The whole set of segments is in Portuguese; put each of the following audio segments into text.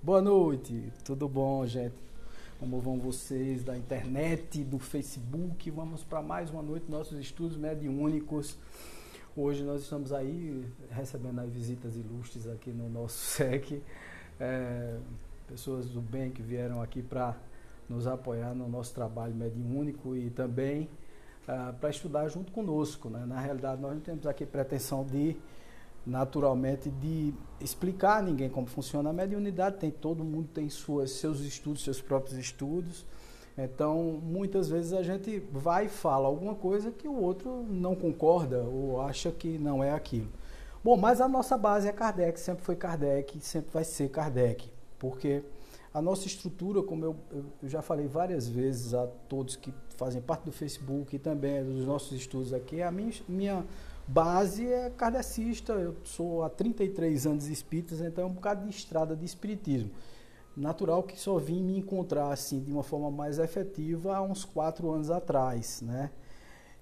Boa noite, tudo bom, gente? Como vão vocês da internet, do Facebook? Vamos para mais uma noite dos nossos estudos mediúnicos. Hoje nós estamos aí recebendo aí visitas ilustres aqui no nosso SEC, pessoas do bem que vieram aqui para nos apoiar no nosso trabalho mediúnico e também para estudar junto conosco, né? Na realidade, nós não temos aqui pretensão de naturalmente de explicar a ninguém como funciona a mediunidade, todo mundo tem seus estudos, seus próprios estudos, então muitas vezes a gente vai e fala alguma coisa que o outro não concorda ou acha que não é aquilo. Bom, mas a nossa base é Kardec, sempre foi Kardec, sempre vai ser Kardec, porque a nossa estrutura, como eu já falei várias vezes a todos que fazem parte do Facebook e também dos nossos estudos aqui, a minha base é kardecista. Eu sou há 33 anos espíritas, então é um bocado de estrada de espiritismo. Natural que só vim me encontrar assim de uma forma mais efetiva há uns 4 anos atrás, né?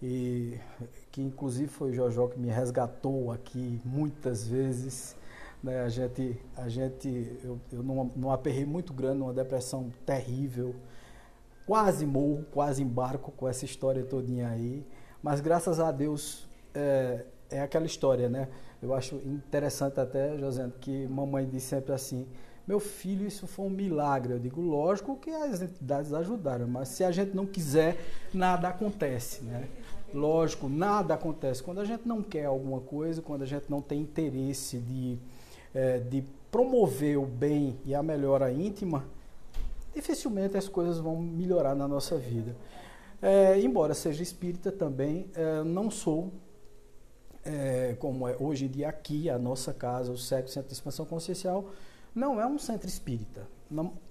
E que inclusive foi o Jojó que me resgatou aqui muitas vezes, né? Eu num aperreio muito grande, numa depressão terrível, quase morro, quase embarco com essa história todinha aí, mas graças a Deus é aquela história, né? Eu acho interessante até, José, que mamãe diz sempre assim: meu filho, isso foi um milagre. Eu digo, lógico que as entidades ajudaram, mas se a gente não quiser, nada acontece, né? Lógico, nada acontece. Quando a gente não quer alguma coisa, quando a gente não tem interesse de promover o bem e a melhora íntima, dificilmente as coisas vão melhorar na nossa vida. Embora seja espírita também, não sou, como é hoje em dia aqui, a nossa casa, o SEC, Centro de Expansão Consciencial, não é um centro espírita.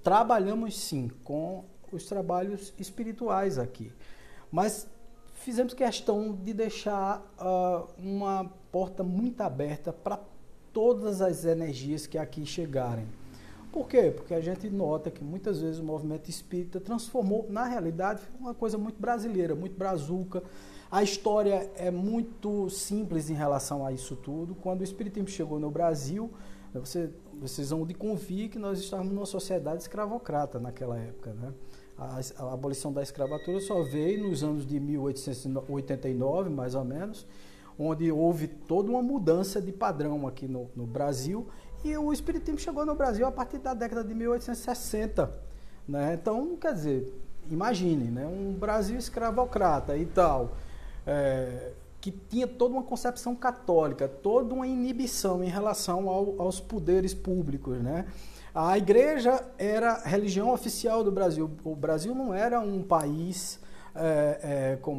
Trabalhamos sim com os trabalhos espirituais aqui, mas fizemos questão de deixar uma porta muito aberta para todas as energias que aqui chegarem. Por quê? Porque a gente nota que muitas vezes o movimento espírita transformou, na realidade, uma coisa muito brasileira, muito brazuca. A história é muito simples em relação a isso tudo. Quando o espiritismo chegou no Brasil, vocês vão de convir que nós estávamos numa sociedade escravocrata naquela época, né? A abolição da escravatura só veio nos anos de 1889, mais ou menos, onde houve toda uma mudança de padrão aqui no Brasil. E o espiritismo chegou no Brasil a partir da década de 1860, né? Então, quer dizer, imagine, né? Um Brasil escravocrata e tal, que tinha toda uma concepção católica, toda uma inibição em relação aos poderes públicos, né? A igreja era a religião oficial do Brasil. O Brasil não era um país com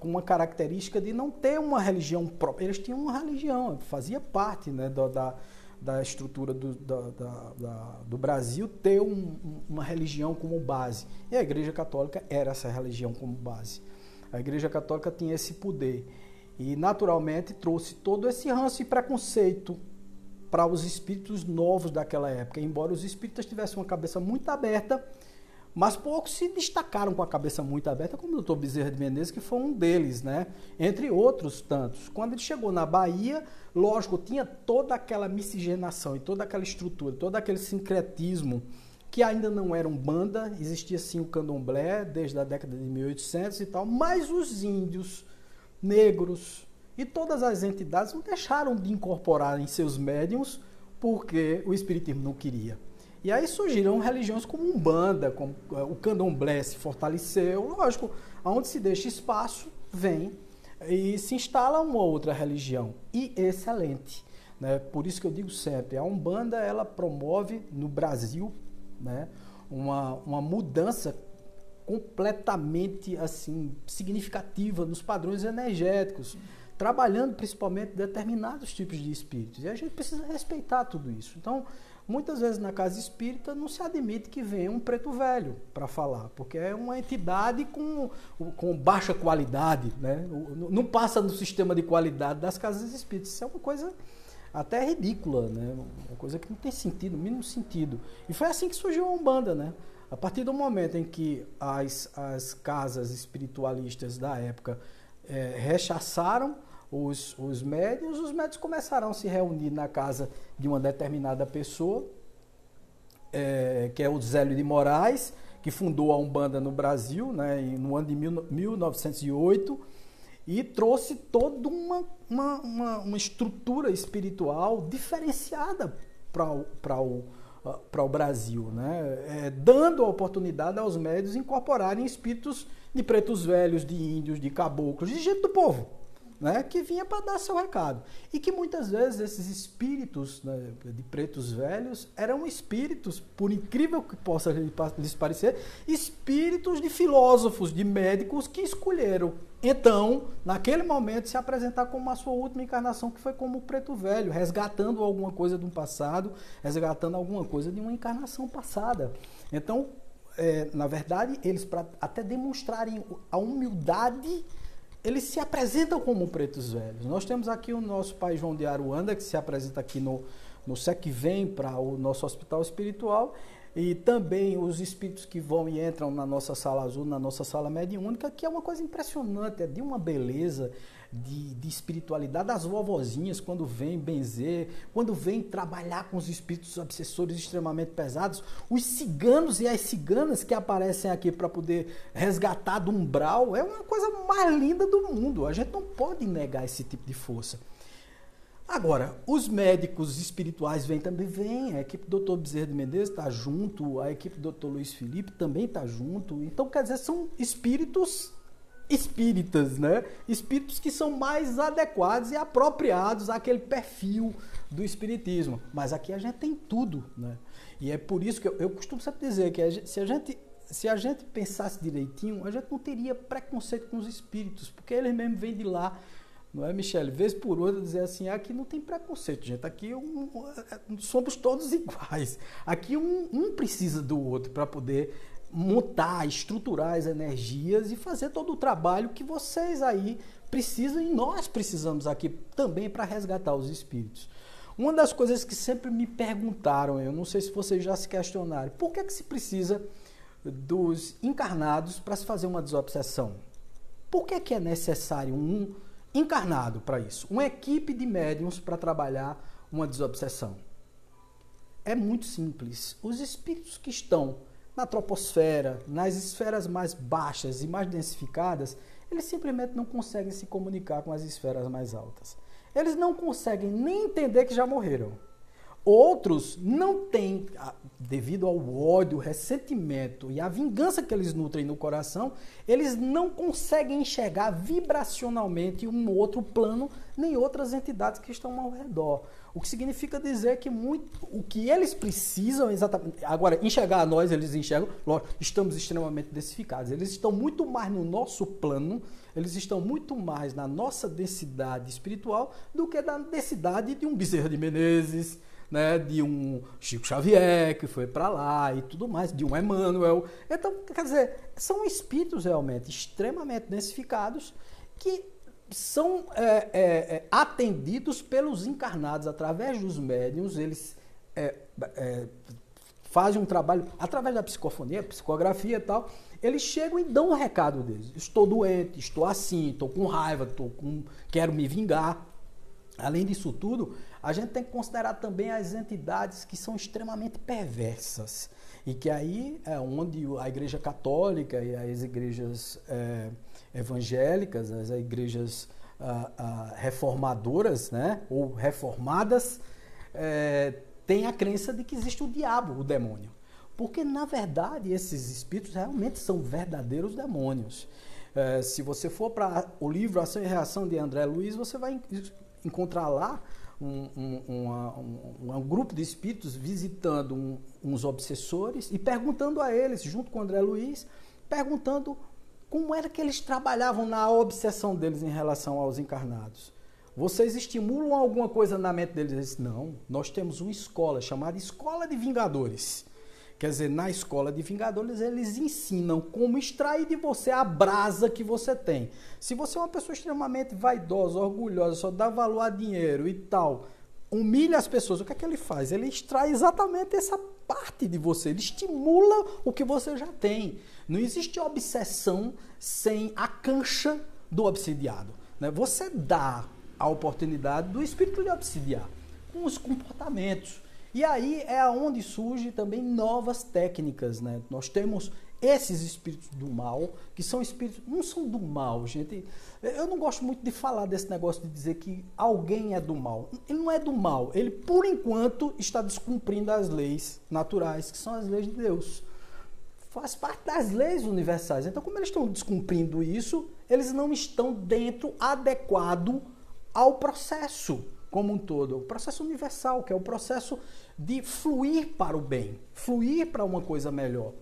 uma característica de não ter uma religião própria. Eles tinham uma religião, fazia parte, né, da estrutura do Brasil ter uma religião como base. E a Igreja Católica era essa religião como base. A Igreja Católica tinha esse poder. E, naturalmente, trouxe todo esse ranço e preconceito para os espíritos novos daquela época. Embora os espíritas tivessem uma cabeça muito aberta, mas poucos se destacaram com a cabeça muito aberta, como o Dr. Bezerra de Menezes, que foi um deles, né? Entre outros tantos. Quando ele chegou na Bahia, lógico, tinha toda aquela miscigenação e toda aquela estrutura, todo aquele sincretismo, que ainda não era Umbanda, existia sim o Candomblé, desde a década de 1800 e tal, mas os índios, negros e todas as entidades não deixaram de incorporar em seus médiuns porque o espiritismo não queria. E aí surgiram religiões como Umbanda, como o Candomblé se fortaleceu, lógico, onde se deixa espaço, vem e se instala uma outra religião, e excelente, né? Por isso que eu digo sempre, a Umbanda, ela promove no Brasil, né, uma mudança completamente assim, significativa nos padrões energéticos, trabalhando principalmente determinados tipos de espíritos, e a gente precisa respeitar tudo isso. Então, muitas vezes na casa espírita não se admite que venha um preto velho para falar, porque é uma entidade com baixa qualidade, né? Não passa no sistema de qualidade das casas espíritas. Isso é uma coisa até ridícula, né? Uma coisa que não tem sentido, mínimo sentido. E foi assim que surgiu a Umbanda, né? A partir do momento em que as casas espiritualistas da época rechaçaram os médiuns começaram a se reunir na casa de uma determinada pessoa que é o Zélio de Moraes, que fundou a Umbanda no Brasil, né, no ano de 1908, e trouxe toda uma estrutura espiritual diferenciada para o Brasil, né, dando a oportunidade aos médiuns incorporarem espíritos de pretos velhos, de índios, de caboclos, de gente do povo, né, que vinha para dar seu recado. E que muitas vezes esses espíritos, né, de pretos velhos eram espíritos, por incrível que possa lhes parecer, espíritos de filósofos, de médicos que escolheram, então, naquele momento, se apresentar como a sua última encarnação, que foi como preto velho, resgatando alguma coisa do passado, resgatando alguma coisa de uma encarnação passada. Então, na verdade, eles, para até demonstrarem a humildade, eles se apresentam como pretos velhos. Nós temos aqui o nosso pai João de Aruanda, que se apresenta aqui no SECVEM para o nosso hospital espiritual, e também os espíritos que vão e entram na nossa sala azul, na nossa sala mediúnica, que é uma coisa impressionante, é de uma beleza, de espiritualidade. As vovozinhas, quando vêm benzer, quando vêm trabalhar com os espíritos obsessores extremamente pesados, os ciganos e as ciganas que aparecem aqui para poder resgatar do umbral, é uma coisa mais linda do mundo. A gente não pode negar esse tipo de força. Agora, os médicos espirituais vêm, a equipe do Dr. Bezerra de Menezes está junto, a equipe do Dr. Luiz Felipe também está junto. Então, quer dizer, são espíritos espíritas, né? Espíritos que são mais adequados e apropriados àquele perfil do espiritismo. Mas aqui a gente tem tudo, né? E é por isso que eu costumo sempre dizer que se a gente pensasse direitinho, a gente não teria preconceito com os espíritos, porque eles mesmo vêm de lá. Não é, Michele? Vez por outra dizer assim, aqui não tem preconceito, gente. Aqui somos todos iguais. Aqui um precisa do outro para poder montar, estruturar as energias e fazer todo o trabalho que vocês aí precisam e nós precisamos aqui também para resgatar os espíritos. Uma das coisas que sempre me perguntaram, eu não sei se vocês já se questionaram, por que se precisa dos encarnados para se fazer uma desobsessão? Por que é necessário um encarnado para isso? Uma equipe de médiuns para trabalhar uma desobsessão? É muito simples. Os espíritos que estão na troposfera, nas esferas mais baixas e mais densificadas, eles simplesmente não conseguem se comunicar com as esferas mais altas. Eles não conseguem nem entender que já morreram. Outros não têm, devido ao ódio, o ressentimento e a vingança que eles nutrem no coração, eles não conseguem enxergar vibracionalmente um outro plano, nem outras entidades que estão ao redor. O que significa dizer que o que eles precisam exatamente... Agora, enxergar a nós, eles enxergam, lógico, estamos extremamente densificados. Eles estão muito mais no nosso plano, eles estão muito mais na nossa densidade espiritual do que na densidade de um Bezerra de Menezes, né, de um Chico Xavier, que foi para lá e tudo mais, de um Emmanuel. Então, quer dizer, são espíritos realmente extremamente densificados que são atendidos pelos encarnados através dos médiuns. Eles fazem um trabalho através da psicofonia, psicografia e tal. Eles chegam e dão o recado deles. Estou doente, estou assim, estou com raiva, quero me vingar. Além disso tudo, a gente tem que considerar também as entidades que são extremamente perversas. E que aí é onde a Igreja Católica e as igrejas evangélicas, as igrejas reformadoras, né, ou reformadas, têm a crença de que existe o diabo, o demônio. Porque, na verdade, esses espíritos realmente são verdadeiros demônios. Se você for para o livro Ação e Reação de André Luiz, você vai encontrar lá um grupo de espíritos visitando uns obsessores e perguntando a eles, junto com André Luiz, perguntando como era que eles trabalhavam na obsessão deles em relação aos encarnados. Vocês estimulam alguma coisa na mente deles? Eles dizem, não, nós temos uma escola chamada Escola de Vingadores. Quer dizer, na Escola de Vingadores, eles ensinam como extrair de você a brasa que você tem. Se você é uma pessoa extremamente vaidosa, orgulhosa, só dá valor a dinheiro e tal, humilha as pessoas, o que é que ele faz? Ele extrai exatamente essa parte de você, ele estimula o que você já tem. Não existe obsessão sem a cancha do obsidiado, né? Você dá a oportunidade do espírito de obsidiar com os comportamentos. E aí é onde surgem também novas técnicas, né? Nós temos esses espíritos do mal, que são espíritos, não são do mal, gente. Eu não gosto muito de falar desse negócio de dizer que alguém é do mal. Ele não é do mal, ele por enquanto está descumprindo as leis naturais, que são as leis de Deus. Faz parte das leis universais. Então, como eles estão descumprindo isso, eles não estão dentro adequado ao processo como um todo, o processo universal, que é o processo de fluir para o bem, fluir para uma coisa melhor.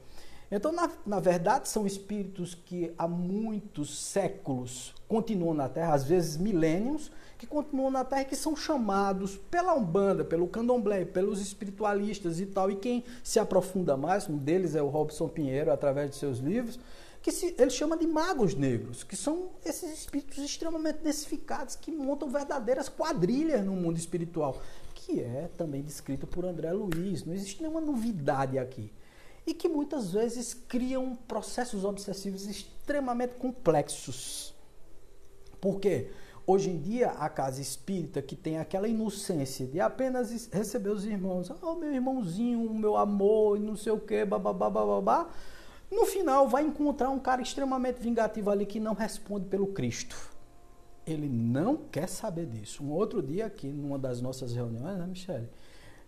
Então, na verdade, são espíritos que há muitos séculos continuam na Terra, às vezes milênios, que continuam na Terra e que são chamados pela Umbanda, pelo Candomblé, pelos espiritualistas e tal. E quem se aprofunda mais, um deles é o Robson Pinheiro, através de seus livros, que ele chama de magos negros, que são esses espíritos extremamente densificados, que montam verdadeiras quadrilhas no mundo espiritual, que é também descrito por André Luiz. Não existe nenhuma novidade aqui. E que muitas vezes criam processos obsessivos extremamente complexos. Por quê? Hoje em dia, a casa espírita, que tem aquela inocência de apenas receber os irmãos, meu irmãozinho, meu amor, e não sei o quê, bababá, bababá, no final vai encontrar um cara extremamente vingativo ali que não responde pelo Cristo. Ele não quer saber disso. Um outro dia aqui, numa das nossas reuniões, né, Michele?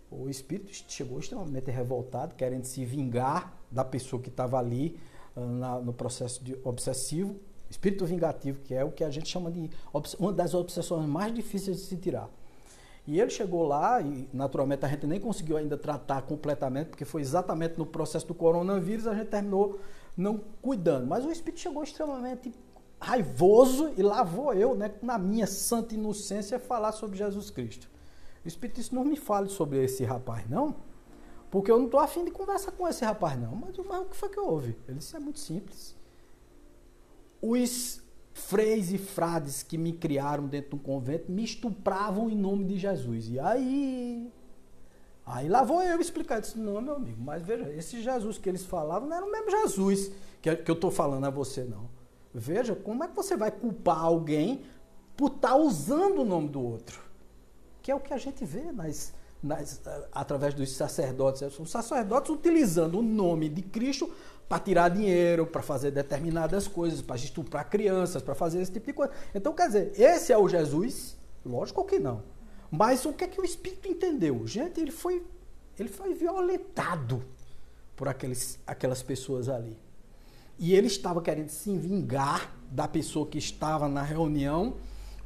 O espírito chegou extremamente revoltado, querendo se vingar da pessoa que estava ali no processo obsessivo. Espírito vingativo, que é o que a gente chama de uma das obsessões mais difíceis de se tirar. E ele chegou lá, e naturalmente a gente nem conseguiu ainda tratar completamente, porque foi exatamente no processo do coronavírus, a gente terminou não cuidando. Mas o espírito chegou extremamente raivoso, e lá vou eu, né, na minha santa inocência, falar sobre Jesus Cristo. O espírito disse, não me fale sobre esse rapaz, não, porque eu não estou afim de conversar com esse rapaz, não. Mas o que foi que houve? Ele disse, é muito simples. Os freis e frades que me criaram dentro de um convento me estupravam em nome de Jesus. E aí lá vou eu explicar. Eu disse, não, meu amigo, mas veja, esse Jesus que eles falavam não era o mesmo Jesus que eu estou falando a você, não. Veja, como é que você vai culpar alguém por estar usando o nome do outro? Que é o que a gente vê através dos sacerdotes. Os sacerdotes utilizando o nome de Cristo para tirar dinheiro, para fazer determinadas coisas, para estuprar crianças, para fazer esse tipo de coisa. Então, quer dizer, esse é o Jesus? Lógico que não. Mas o que é que o Espírito entendeu? Gente, ele foi violentado por aquelas pessoas ali. E ele estava querendo se vingar da pessoa que estava na reunião,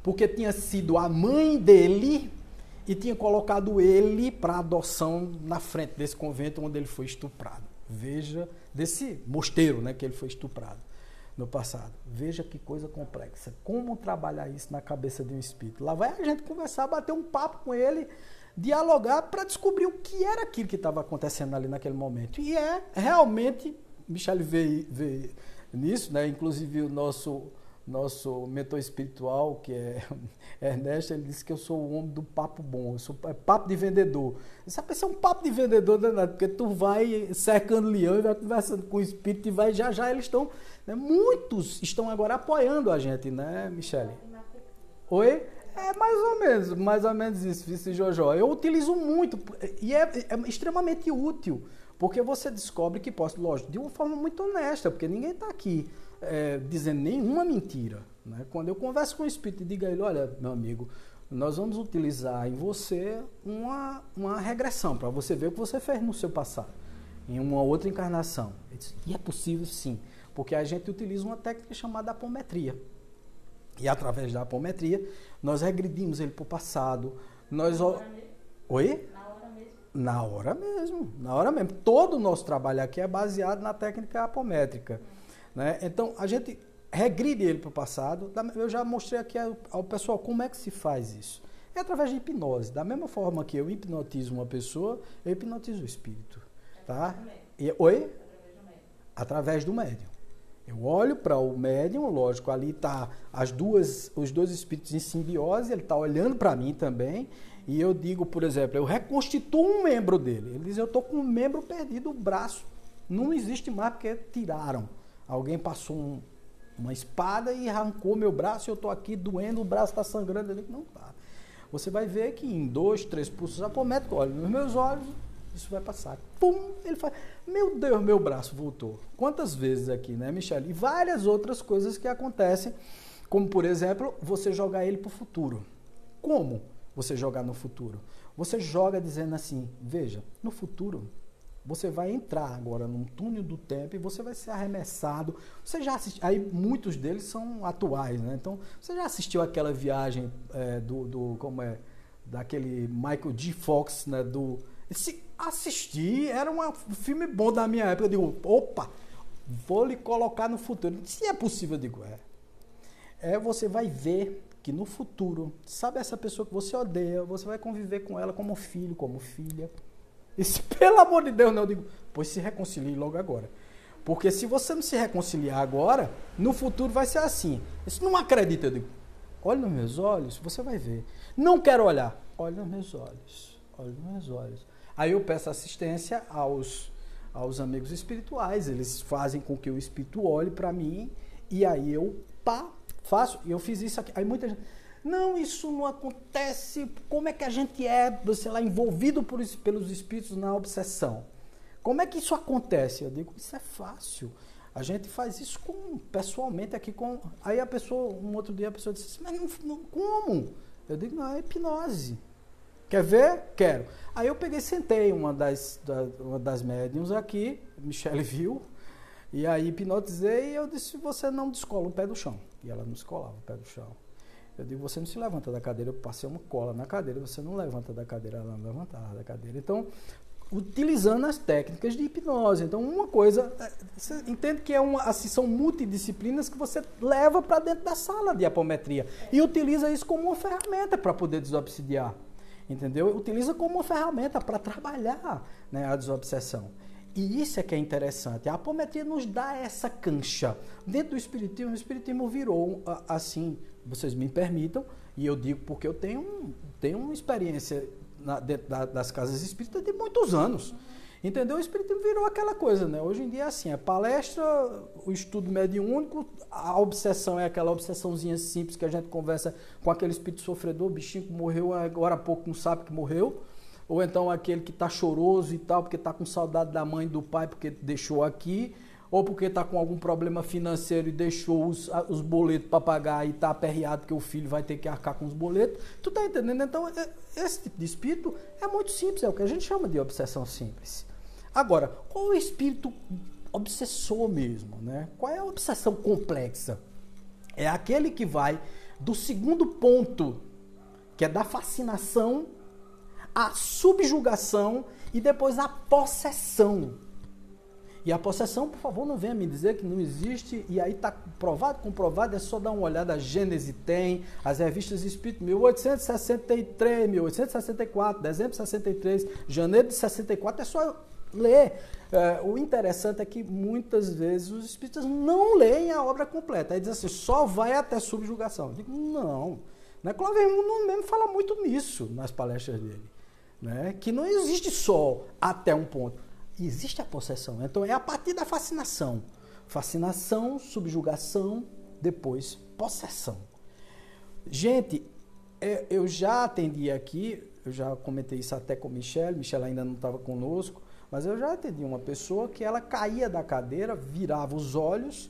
porque tinha sido a mãe dele e tinha colocado ele para adoção na frente desse convento onde ele foi estuprado. Veja, desse mosteiro, né, que ele foi estuprado no passado. Veja que coisa complexa. Como trabalhar isso na cabeça de um espírito? Lá vai a gente conversar, bater um papo com ele, dialogar para descobrir o que era aquilo que estava acontecendo ali naquele momento. E é realmente, Michele vê nisso, né? Inclusive o nosso mentor espiritual, que é Ernesto, ele disse que eu sou o homem do papo bom, eu sou papo de vendedor. Sabe, isso é um papo de vendedor danado, porque tu vai cercando leão e vai conversando com o espírito e vai já eles estão, né, muitos estão agora apoiando a gente, né, Michele? Oi? É mais ou menos isso, vice Jojó. Eu utilizo muito e é extremamente útil, porque você descobre que posso, lógico, de uma forma muito honesta, porque ninguém está aqui dizendo nenhuma mentira, né? Quando eu converso com o espírito e digo a ele, olha, meu amigo, nós vamos utilizar em você uma regressão, para você ver o que você fez no seu passado, em uma outra encarnação. Ele diz, e é possível sim, porque a gente utiliza uma técnica chamada apometria. E através da apometria, nós regredimos ele para o passado. Oi? Na hora mesmo. Todo o nosso trabalho aqui é baseado na técnica apométrica. Né? Então, a gente regride ele para o passado. Eu já mostrei aqui ao pessoal como é que se faz isso. É através de hipnose. Da mesma forma que eu hipnotizo uma pessoa, eu hipnotizo o espírito. Tá? Oi? Através do médium. Eu olho para o médium, lógico, ali está os dois espíritos em simbiose, ele está olhando para mim também, e eu digo, por exemplo, eu reconstituo um membro dele. Ele diz, eu estou com um membro perdido, o braço não existe mais porque tiraram. Alguém passou uma espada e arrancou meu braço, eu estou aqui doendo, o braço está sangrando. Ele não está. você vai ver que em 2, 3 pulsos apométricos, olha nos meus olhos, isso vai passar. Pum! Ele faz, meu Deus, meu braço voltou. Quantas vezes aqui, né, Michele? E várias outras coisas que acontecem, como, por exemplo, você jogar ele para o futuro. Como você jogar no futuro? Você joga dizendo assim, veja, no futuro, você vai entrar agora num túnel do tempo e você vai ser arremessado. Você já assistiu, aí muitos deles são atuais, né? Então, você já assistiu aquela viagem daquele Michael J. Fox, né? Se assistir, era um filme bom da minha época. Eu digo, opa, vou lhe colocar no futuro. Se é possível, eu digo, você vai ver que no futuro, sabe essa pessoa que você odeia, você vai conviver com ela como filho, como filha. E se, pelo amor de Deus, não, eu digo, pois se reconcilie logo agora. Porque se você não se reconciliar agora, no futuro vai ser assim. Se não acredita, eu digo, olha nos meus olhos, você vai ver. Não quero olhar, olha nos meus olhos, olha nos meus olhos. Aí eu peço assistência aos amigos espirituais, eles fazem com que o espírito olhe para mim, e aí eu faço, e eu fiz isso aqui. Aí muita gente, não, isso não acontece, como é que a gente sei lá, envolvido pelos espíritos na obsessão? Como é que isso acontece? Eu digo, isso é fácil. A gente faz isso pessoalmente aqui com... Aí um outro dia a pessoa disse assim, mas não, como? Eu digo, não, é hipnose. Quer ver? Quero. Aí eu peguei, sentei uma das médiums aqui, Michele viu, e aí hipnotizei e eu disse, você não descola o pé do chão. E ela não descolava o pé do chão. Eu digo, você não se levanta da cadeira, eu passei uma cola na cadeira, você não levanta da cadeira, ela não levantava da cadeira. Então, utilizando as técnicas de hipnose. Então, uma coisa, você entende que assim, são multidisciplinas que você leva para dentro da sala de apometria e utiliza isso como uma ferramenta para poder desobsidiar. Entendeu? Utiliza como uma ferramenta para trabalhar, né, a desobsessão. E isso é que é interessante. A apometria nos dá essa cancha. Dentro do espiritismo, o espiritismo virou assim, vocês me permitam, e eu digo porque eu tenho uma experiência dentro das casas espíritas de muitos anos. Entendeu? O espiritismo virou aquela coisa, né? Hoje em dia é assim, é palestra, o estudo mediúnico, a obsessão é aquela obsessãozinha simples que a gente conversa com aquele espírito sofredor, bichinho que morreu agora há pouco, não sabe que morreu, ou então aquele que está choroso e tal, porque está com saudade da mãe e do pai porque deixou aqui, ou porque está com algum problema financeiro e deixou os boletos para pagar e está aperreado porque o filho vai ter que arcar com os boletos. Tu tá entendendo? Então, esse tipo de espírito é muito simples, é o que a gente chama de obsessão simples. Agora, qual é o espírito obsessor mesmo, né? Qual é a obsessão complexa? É aquele que vai do segundo ponto, que é da fascinação, à subjugação e depois à possessão. E a possessão, por favor, não venha me dizer que não existe, e aí está provado, comprovado, é só dar uma olhada, a Gênese tem, as revistas Espírito, 1863, 1864, dezembro de 63, janeiro de 64, é só ler. O interessante é que muitas vezes os espíritas não leem a obra completa, aí diz assim, só vai até subjugação. Eu digo, não. Né? Clóvis Raimundo mesmo fala muito nisso nas palestras dele, né? Que não existe só até um ponto. Existe a possessão. Então, é a partir da fascinação. Fascinação, subjugação, depois possessão. Gente, eu já atendi aqui, eu já comentei isso até com Michele ainda não estava conosco, mas eu já atendi uma pessoa que ela caía da cadeira, virava os olhos,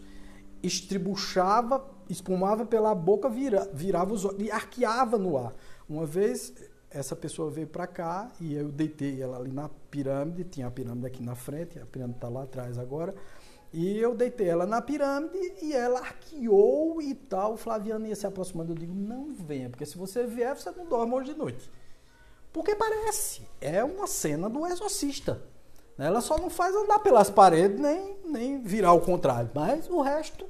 estribuchava, espumava pela boca, virava os olhos e arqueava no ar. Uma vez... essa pessoa veio para cá e eu deitei ela ali na pirâmide, tinha a pirâmide aqui na frente, a pirâmide está lá atrás agora, e eu deitei ela na pirâmide e ela arqueou e tal, o Flaviano ia se aproximando, eu digo, não venha, porque se você vier, você não dorme hoje de noite. Porque parece, é uma cena do Exorcista. Ela só não faz andar pelas paredes, nem virar ao contrário, mas o resto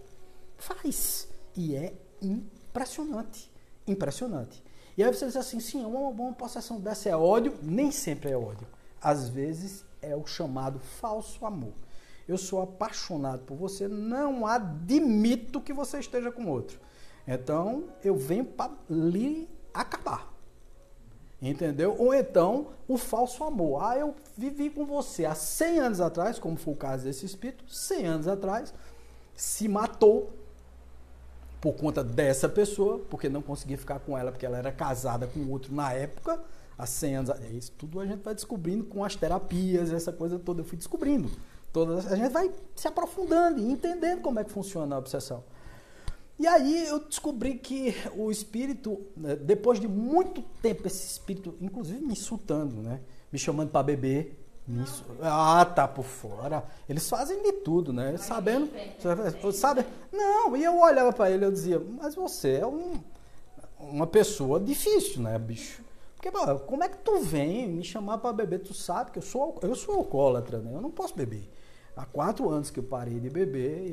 faz. E é impressionante, impressionante. E aí você diz assim, sim, uma possessão dessa é ódio, nem sempre é ódio. Às vezes é o chamado falso amor. Eu sou apaixonado por você, não admito que você esteja com outro. Então, eu venho para lhe acabar. Entendeu? Ou então, o falso amor. Eu vivi com você há 100 anos atrás, como foi o caso desse espírito, 100 anos atrás, se matou, por conta dessa pessoa, porque não conseguia ficar com ela, porque ela era casada com outro na época, há 100 anos. Isso tudo a gente vai descobrindo com as terapias, essa coisa toda. Eu fui descobrindo. A gente vai se aprofundando e entendendo como é que funciona a obsessão. E aí eu descobri que o espírito, depois de muito tempo, esse espírito, inclusive me insultando, né? Me chamando para beber. Tá por fora. Eles fazem de tudo, né? Sabendo. Sabe? Não, e eu olhava para ele e eu dizia, mas você é uma pessoa difícil, né, bicho? Porque, como é que tu vem me chamar para beber? Tu sabe que eu sou alcoólatra, né? Eu não posso beber. Há 4 anos que eu parei de beber,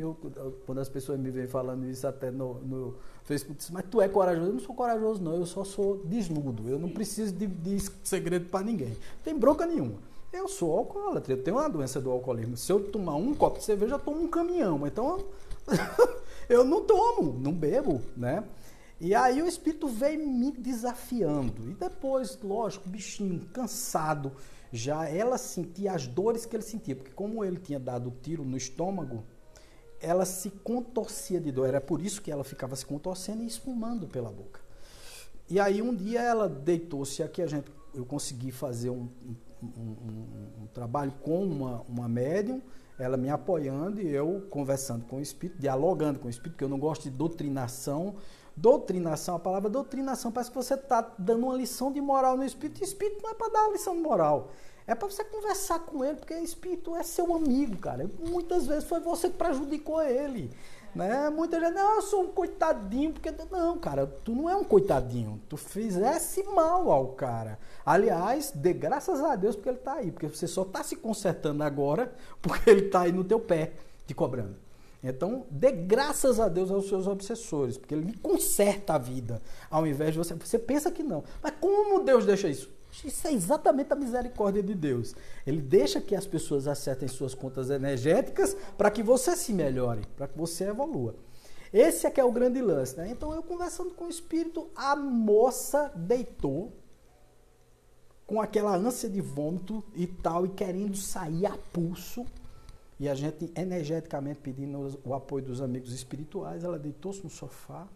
quando as pessoas me vêm falando isso até no Facebook, dizem, mas tu é corajoso? Eu não sou corajoso, não, eu só sou desnudo. Eu não preciso de segredo para ninguém. Não tem bronca nenhuma. Eu sou alcoólatra, eu tenho uma doença do alcoolismo. Se eu tomar um copo de cerveja, eu tomo um caminhão. Então, eu não tomo, não bebo, né? E aí o espírito veio me desafiando. E depois, lógico, o bichinho cansado, já ela sentia as dores que ele sentia, porque como ele tinha dado o tiro no estômago, ela se contorcia de dor. Era por isso que ela ficava se contorcendo e espumando pela boca. E aí um dia ela deitou-se aqui, eu consegui fazer um trabalho com uma médium, ela me apoiando e eu conversando com o espírito, dialogando com o espírito, porque eu não gosto de doutrinação. Doutrinação, a palavra doutrinação parece que você está dando uma lição de moral no espírito, e espírito não é para dar uma lição de moral, é para você conversar com ele, porque o espírito é seu amigo, cara. Muitas vezes foi você que prejudicou ele, né? Muita gente, não, eu sou um coitadinho, porque não, cara, tu não é um coitadinho, tu fizesse mal ao cara. Aliás, dê graças a Deus porque ele está aí, porque você só está se consertando agora porque ele está aí no teu pé te cobrando. Então, dê graças a Deus aos seus obsessores, porque ele lhe conserta a vida, ao invés de você... Você pensa que não. Mas como Deus deixa isso? Isso é exatamente a misericórdia de Deus. Ele deixa que as pessoas acertem suas contas energéticas para que você se melhore, para que você evolua. Esse é que é o grande lance, né? Então, eu conversando com o espírito, a moça deitou com aquela ânsia de vômito e tal, e querendo sair a pulso. E a gente energeticamente pedindo o apoio dos amigos espirituais, ela deitou-se no sofá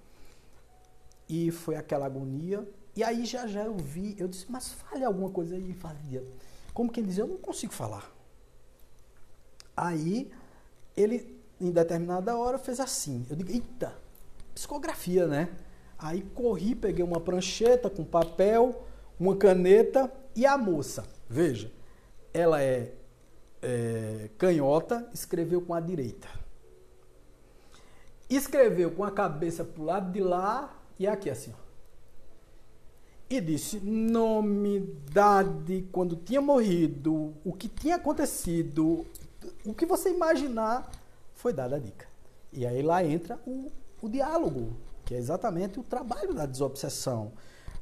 e foi aquela agonia. E aí já eu vi, eu disse, mas fale alguma coisa aí. Fazia. Como quem diz, eu não consigo falar. Aí ele, em determinada hora, fez assim. Eu digo, eita, psicografia, né? Aí corri, peguei uma prancheta com papel, uma caneta e a moça, veja, ela é canhota, escreveu com a direita. Escreveu com a cabeça pro lado de lá e aqui assim, ó. E disse nome, idade, quando tinha morrido, o que tinha acontecido, o que você imaginar, foi dada a dica. E aí lá entra o diálogo, que é exatamente o trabalho da desobsessão,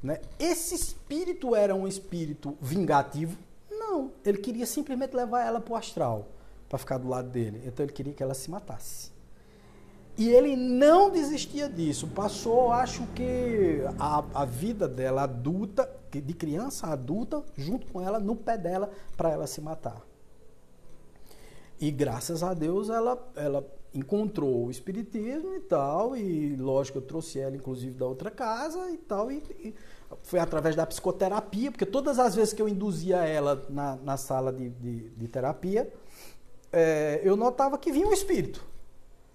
né? Esse espírito era um espírito vingativo? Não, ele queria simplesmente levar ela para o astral, para ficar do lado dele. Então ele queria que ela se matasse. E ele não desistia disso. Passou, acho que, a vida dela adulta, de criança a adulta, junto com ela, no pé dela, para ela se matar. E graças a Deus ela encontrou o espiritismo e tal, e lógico, eu trouxe ela inclusive da outra casa e tal, e foi através da psicoterapia, porque todas as vezes que eu induzia ela na sala de terapia, eu notava que vinha um espírito.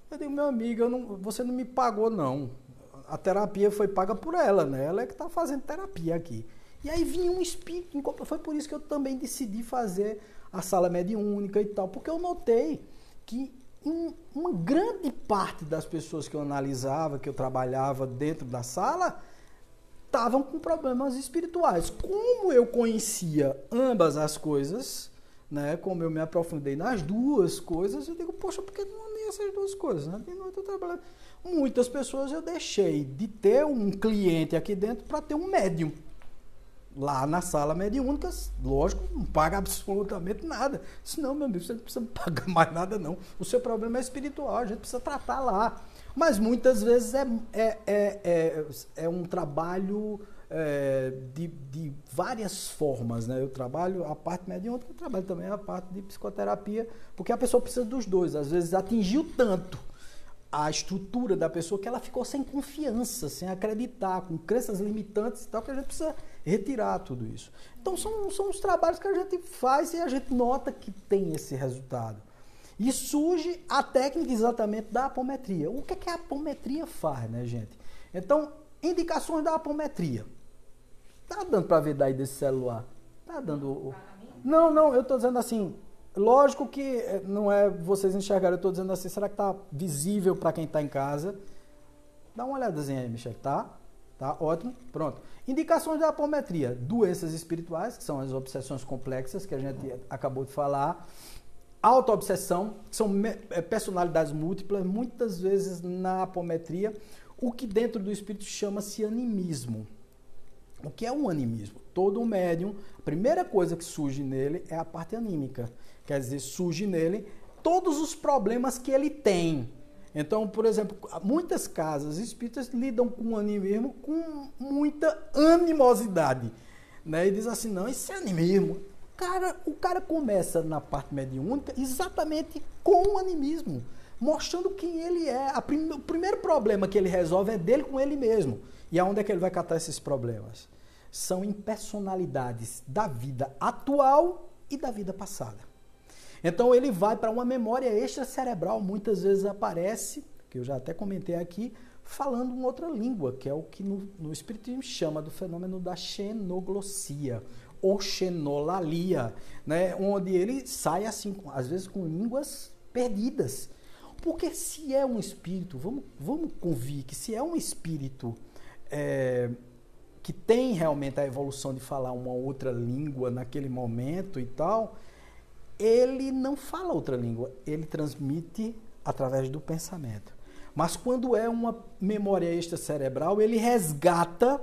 Eu digo, meu amigo, você não me pagou não, a terapia foi paga por ela, né? Ela é que está fazendo terapia aqui. E aí vinha um espírito, foi por isso que eu também decidi fazer a sala mediúnica e tal, porque eu notei que uma grande parte das pessoas que eu analisava, que eu trabalhava dentro da sala, estavam com problemas espirituais. Como eu conhecia ambas as coisas, né, como eu me aprofundei nas duas coisas, eu digo, poxa, por que não andei essas duas coisas? Né? De noite eu trabalhava. Muitas pessoas eu deixei de ter um cliente aqui dentro para ter um médium. Lá na sala mediúnica, lógico, não paga absolutamente nada. Senão, meu amigo, você não precisa pagar mais nada, não. O seu problema é espiritual, a gente precisa tratar lá. Mas muitas vezes é um trabalho de várias formas, né? Eu trabalho a parte mediúnica, eu trabalho também a parte de psicoterapia, porque a pessoa precisa dos dois. Às vezes atingiu tanto a estrutura da pessoa, que ela ficou sem confiança, sem acreditar, com crenças limitantes e tal, que a gente precisa retirar tudo isso. Então são os trabalhos que a gente faz e a gente nota que tem esse resultado. E surge a técnica exatamente da apometria. O que a apometria faz, né, gente? Então, indicações da apometria. Tá dando para ver daí desse celular? Tá dando... Não, eu tô dizendo assim, lógico que não é vocês enxergarem, eu tô dizendo assim, será que tá visível para quem tá em casa? Dá uma olhadazinha aí, Michel, tá? Tá, ótimo, pronto. Indicações da apometria. Doenças espirituais, que são as obsessões complexas, que a gente acabou de falar. Autoobsessão, que são personalidades múltiplas, muitas vezes na apometria, o que dentro do espírito chama-se animismo. O que é um animismo? Todo médium, a primeira coisa que surge nele é a parte anímica. Quer dizer, surge nele todos os problemas que ele tem. Então, por exemplo, muitas casas espíritas lidam com o animismo com muita animosidade. Né? E diz assim, não, isso é animismo. O cara começa na parte mediúnica exatamente com o animismo, mostrando quem ele é. O primeiro problema que ele resolve é dele com ele mesmo. E aonde é que ele vai catar esses problemas? São impersonalidades da vida atual e da vida passada. Então ele vai para uma memória extracerebral, muitas vezes aparece, que eu já até comentei aqui, falando uma outra língua, que é o que no espiritismo chama do fenômeno da xenoglossia, ou xenolalia, né? Onde ele sai assim, às vezes com línguas perdidas. Porque se é um espírito, vamos convir que se é um espírito que tem realmente a evolução de falar uma outra língua naquele momento e tal, ele não fala outra língua, ele transmite através do pensamento. Mas quando é uma memória extracerebral, ele resgata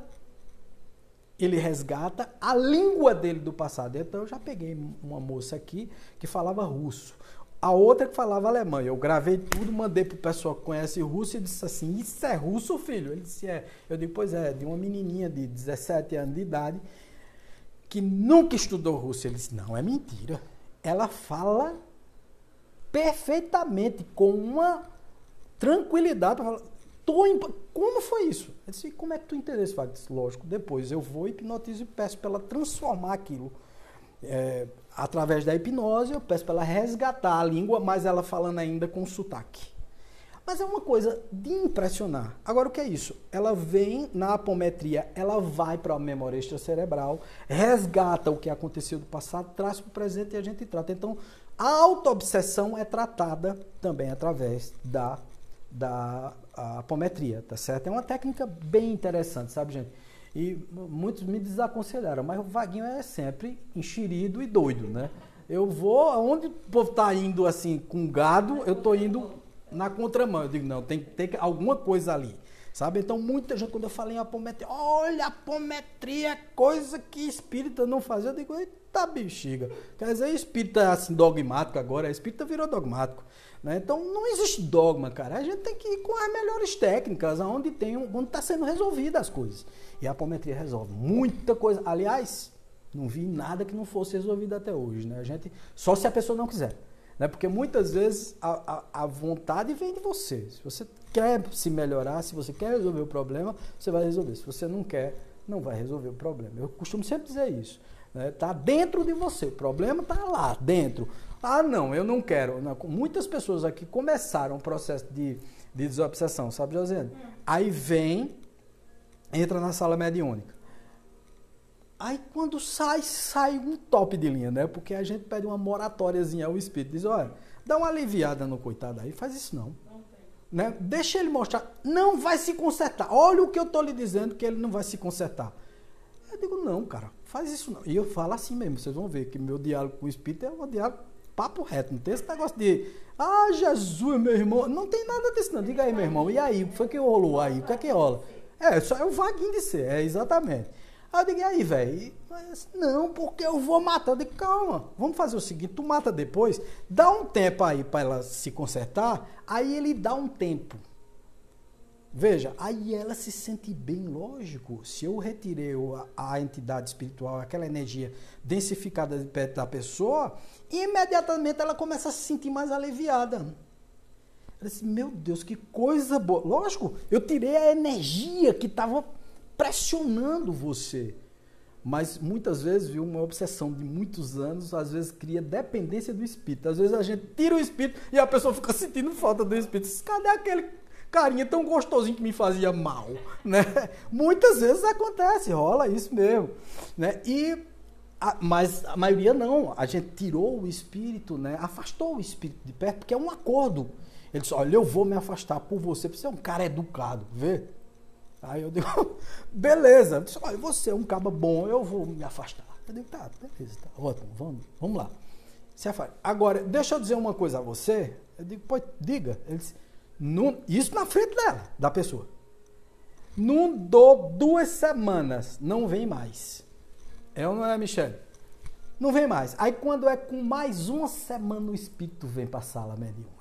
a língua dele do passado. Então eu já peguei uma moça aqui que falava russo, a outra que falava alemão. Eu gravei tudo, mandei pro pessoal que conhece russo e disse assim, isso é russo, filho? Ele disse, é. Eu digo, pois é, de uma menininha de 17 anos de idade que nunca estudou russo. Ele disse, não, é mentira. Ela fala perfeitamente, com uma tranquilidade. Como foi isso? Eu disse, como é que tu entendeu esse fato? Eu disse, lógico, depois eu vou, hipnotizo e peço para ela transformar aquilo. Através da hipnose, eu peço para ela resgatar a língua, mas ela falando ainda com sotaque. Mas é uma coisa de impressionar. Agora, o que é isso? Ela vem na apometria, ela vai para a memória extracerebral, resgata o que aconteceu do passado, traz para o presente e a gente trata. Então, a autoobsessão é tratada também através da apometria, tá certo? É uma técnica bem interessante, sabe, gente? E muitos me desaconselharam, mas o Vaguinho é sempre enxerido e doido, né? Eu vou, aonde o povo tá indo assim com gado, eu tô indo na contramão. Eu digo, não, tem que ter alguma coisa ali, sabe? Então, muita gente, quando eu falei em apometria, olha, apometria é coisa que espírita não faz. Eu digo, eita bexiga. Quer dizer, espírita é assim dogmático agora, espírita virou dogmático. Né? Então, não existe dogma, cara. A gente tem que ir com as melhores técnicas, onde está sendo resolvidas as coisas. E a apometria resolve muita coisa. Aliás, não vi nada que não fosse resolvido até hoje. Né? Só se a pessoa não quiser. Né? Porque muitas vezes a vontade vem de você. Se você quer se melhorar, se você quer resolver o problema, você vai resolver. Se você não quer, não vai resolver o problema. Eu costumo sempre dizer isso. Está dentro de você. O problema está lá, dentro. Ah, não, eu não quero. Não. Muitas pessoas aqui começaram o processo de desobsessão, sabe, Josiane? Aí entra na sala mediúnica. Aí quando sai um top de linha, né? Porque a gente pede uma moratóriazinha ao espírito. Diz, olha, dá uma aliviada no coitado aí, faz isso não. Né? Deixa ele mostrar. Não vai se consertar. Olha o que eu estou lhe dizendo, que ele não vai se consertar. Eu digo, não, cara, faz isso não. E eu falo assim mesmo, vocês vão ver que meu diálogo com o espírito é um diálogo papo reto. Não tem esse negócio de, Jesus, meu irmão. Não tem nada disso não. Diga aí, meu irmão. E aí, o que foi que rolou aí? O que é que rola? Só é o Vaguinho de ser, exatamente. Aí eu digo, e aí, velho? Não, porque eu vou matar. Eu digo, calma, vamos fazer o seguinte, tu mata depois, dá um tempo aí para ela se consertar, aí ele dá um tempo. Veja, aí ela se sente bem, lógico. Se eu retirei a entidade espiritual, aquela energia densificada de perto da pessoa, imediatamente ela começa a se sentir mais aliviada. Eu disse, meu Deus, que coisa boa. Lógico, eu tirei a energia que estava pressionando você. Mas muitas vezes, viu, uma obsessão de muitos anos, às vezes cria dependência do espírito. Às vezes a gente tira o espírito e a pessoa fica sentindo falta do espírito. Cadê aquele carinha tão gostosinho que me fazia mal? Né? Muitas vezes acontece, rola isso mesmo. Né? Mas a maioria não. A gente tirou o espírito, né? Afastou o espírito de perto, porque é um acordo. Ele disse, olha, eu vou me afastar por você, porque você é um cara educado, vê? Aí eu digo, beleza. Eu disse, olha, você é um cara bom, eu vou me afastar. Eu digo, tá, beleza, tá ótimo, vamos lá. Se afasta. Agora, deixa eu dizer uma coisa a você. Eu digo, pô, diga. Ele disse, isso na frente dela, da pessoa. Não dou 2 semanas, não vem mais. É ou não é, Michele? Não vem mais. Aí quando é com mais 1 semana, o espírito vem para a sala mediúnica.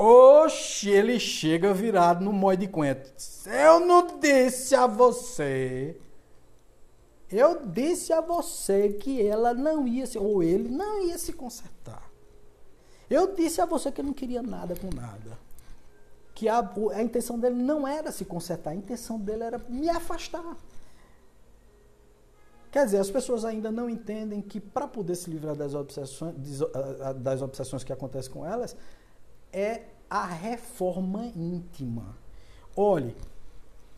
Oxe, ele chega virado no mói de quento. Eu não disse a você. Eu disse a você que ela não ia se, ou ele não ia se consertar. Eu disse a você que ele não queria nada com nada. Que a intenção dele não era se consertar, a intenção dele era me afastar. Quer dizer, as pessoas ainda não entendem que para poder se livrar das obsessões que acontecem com elas, é a reforma íntima. Olhe,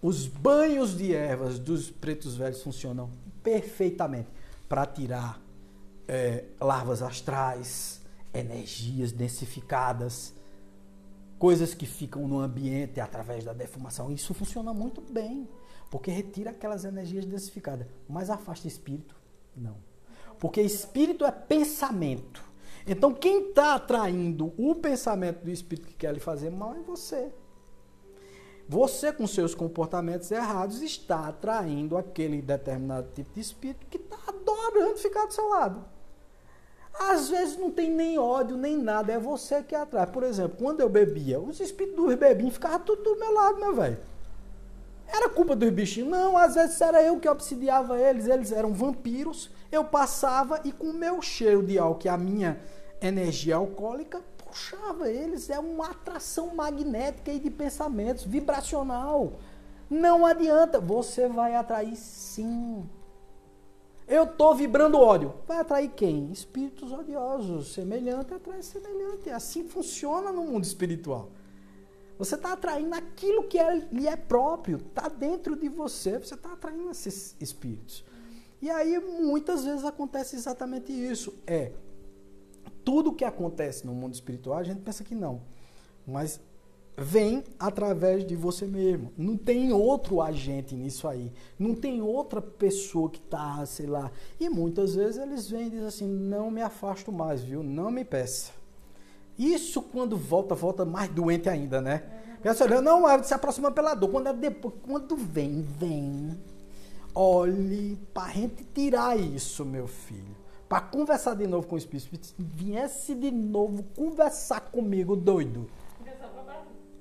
os banhos de ervas dos pretos velhos funcionam perfeitamente para tirar larvas astrais, energias densificadas, coisas que ficam no ambiente através da defumação. Isso funciona muito bem, porque retira aquelas energias densificadas. Mas afasta espírito? Não. Porque espírito é pensamento. Então, quem está atraindo o pensamento do espírito que quer lhe fazer mal é você. Você, com seus comportamentos errados, está atraindo aquele determinado tipo de espírito que está adorando ficar do seu lado. Às vezes não tem nem ódio, nem nada, é você que atrai. Por exemplo, quando eu bebia, os espíritos dos bebinhos ficavam tudo do meu lado, meu velho. Era culpa dos bichinhos? Não, às vezes era eu que obsidiava eles eram vampiros, eu passava e com o meu cheiro de álcool, que é a minha energia alcoólica, puxava eles, é uma atração magnética e de pensamentos, vibracional. Não adianta, você vai atrair sim. Eu estou vibrando ódio, vai atrair quem? Espíritos odiosos, semelhante atrai semelhante, assim funciona no mundo espiritual. Você está atraindo aquilo que lhe é próprio, está dentro de você, você está atraindo esses espíritos. E aí, muitas vezes acontece exatamente isso. Tudo que acontece no mundo espiritual, a gente pensa que não. Mas vem através de você mesmo. Não tem outro agente nisso aí. Não tem outra pessoa que está, sei lá. E muitas vezes eles vêm e dizem assim, não me afasto mais, viu? Não me peça. Isso quando volta mais doente ainda, né? Não, se aproxima pela dor. Quando vem. Olhe, para a gente tirar isso, meu filho. Para conversar de novo com o espírito. Se viesse de novo conversar comigo, doido.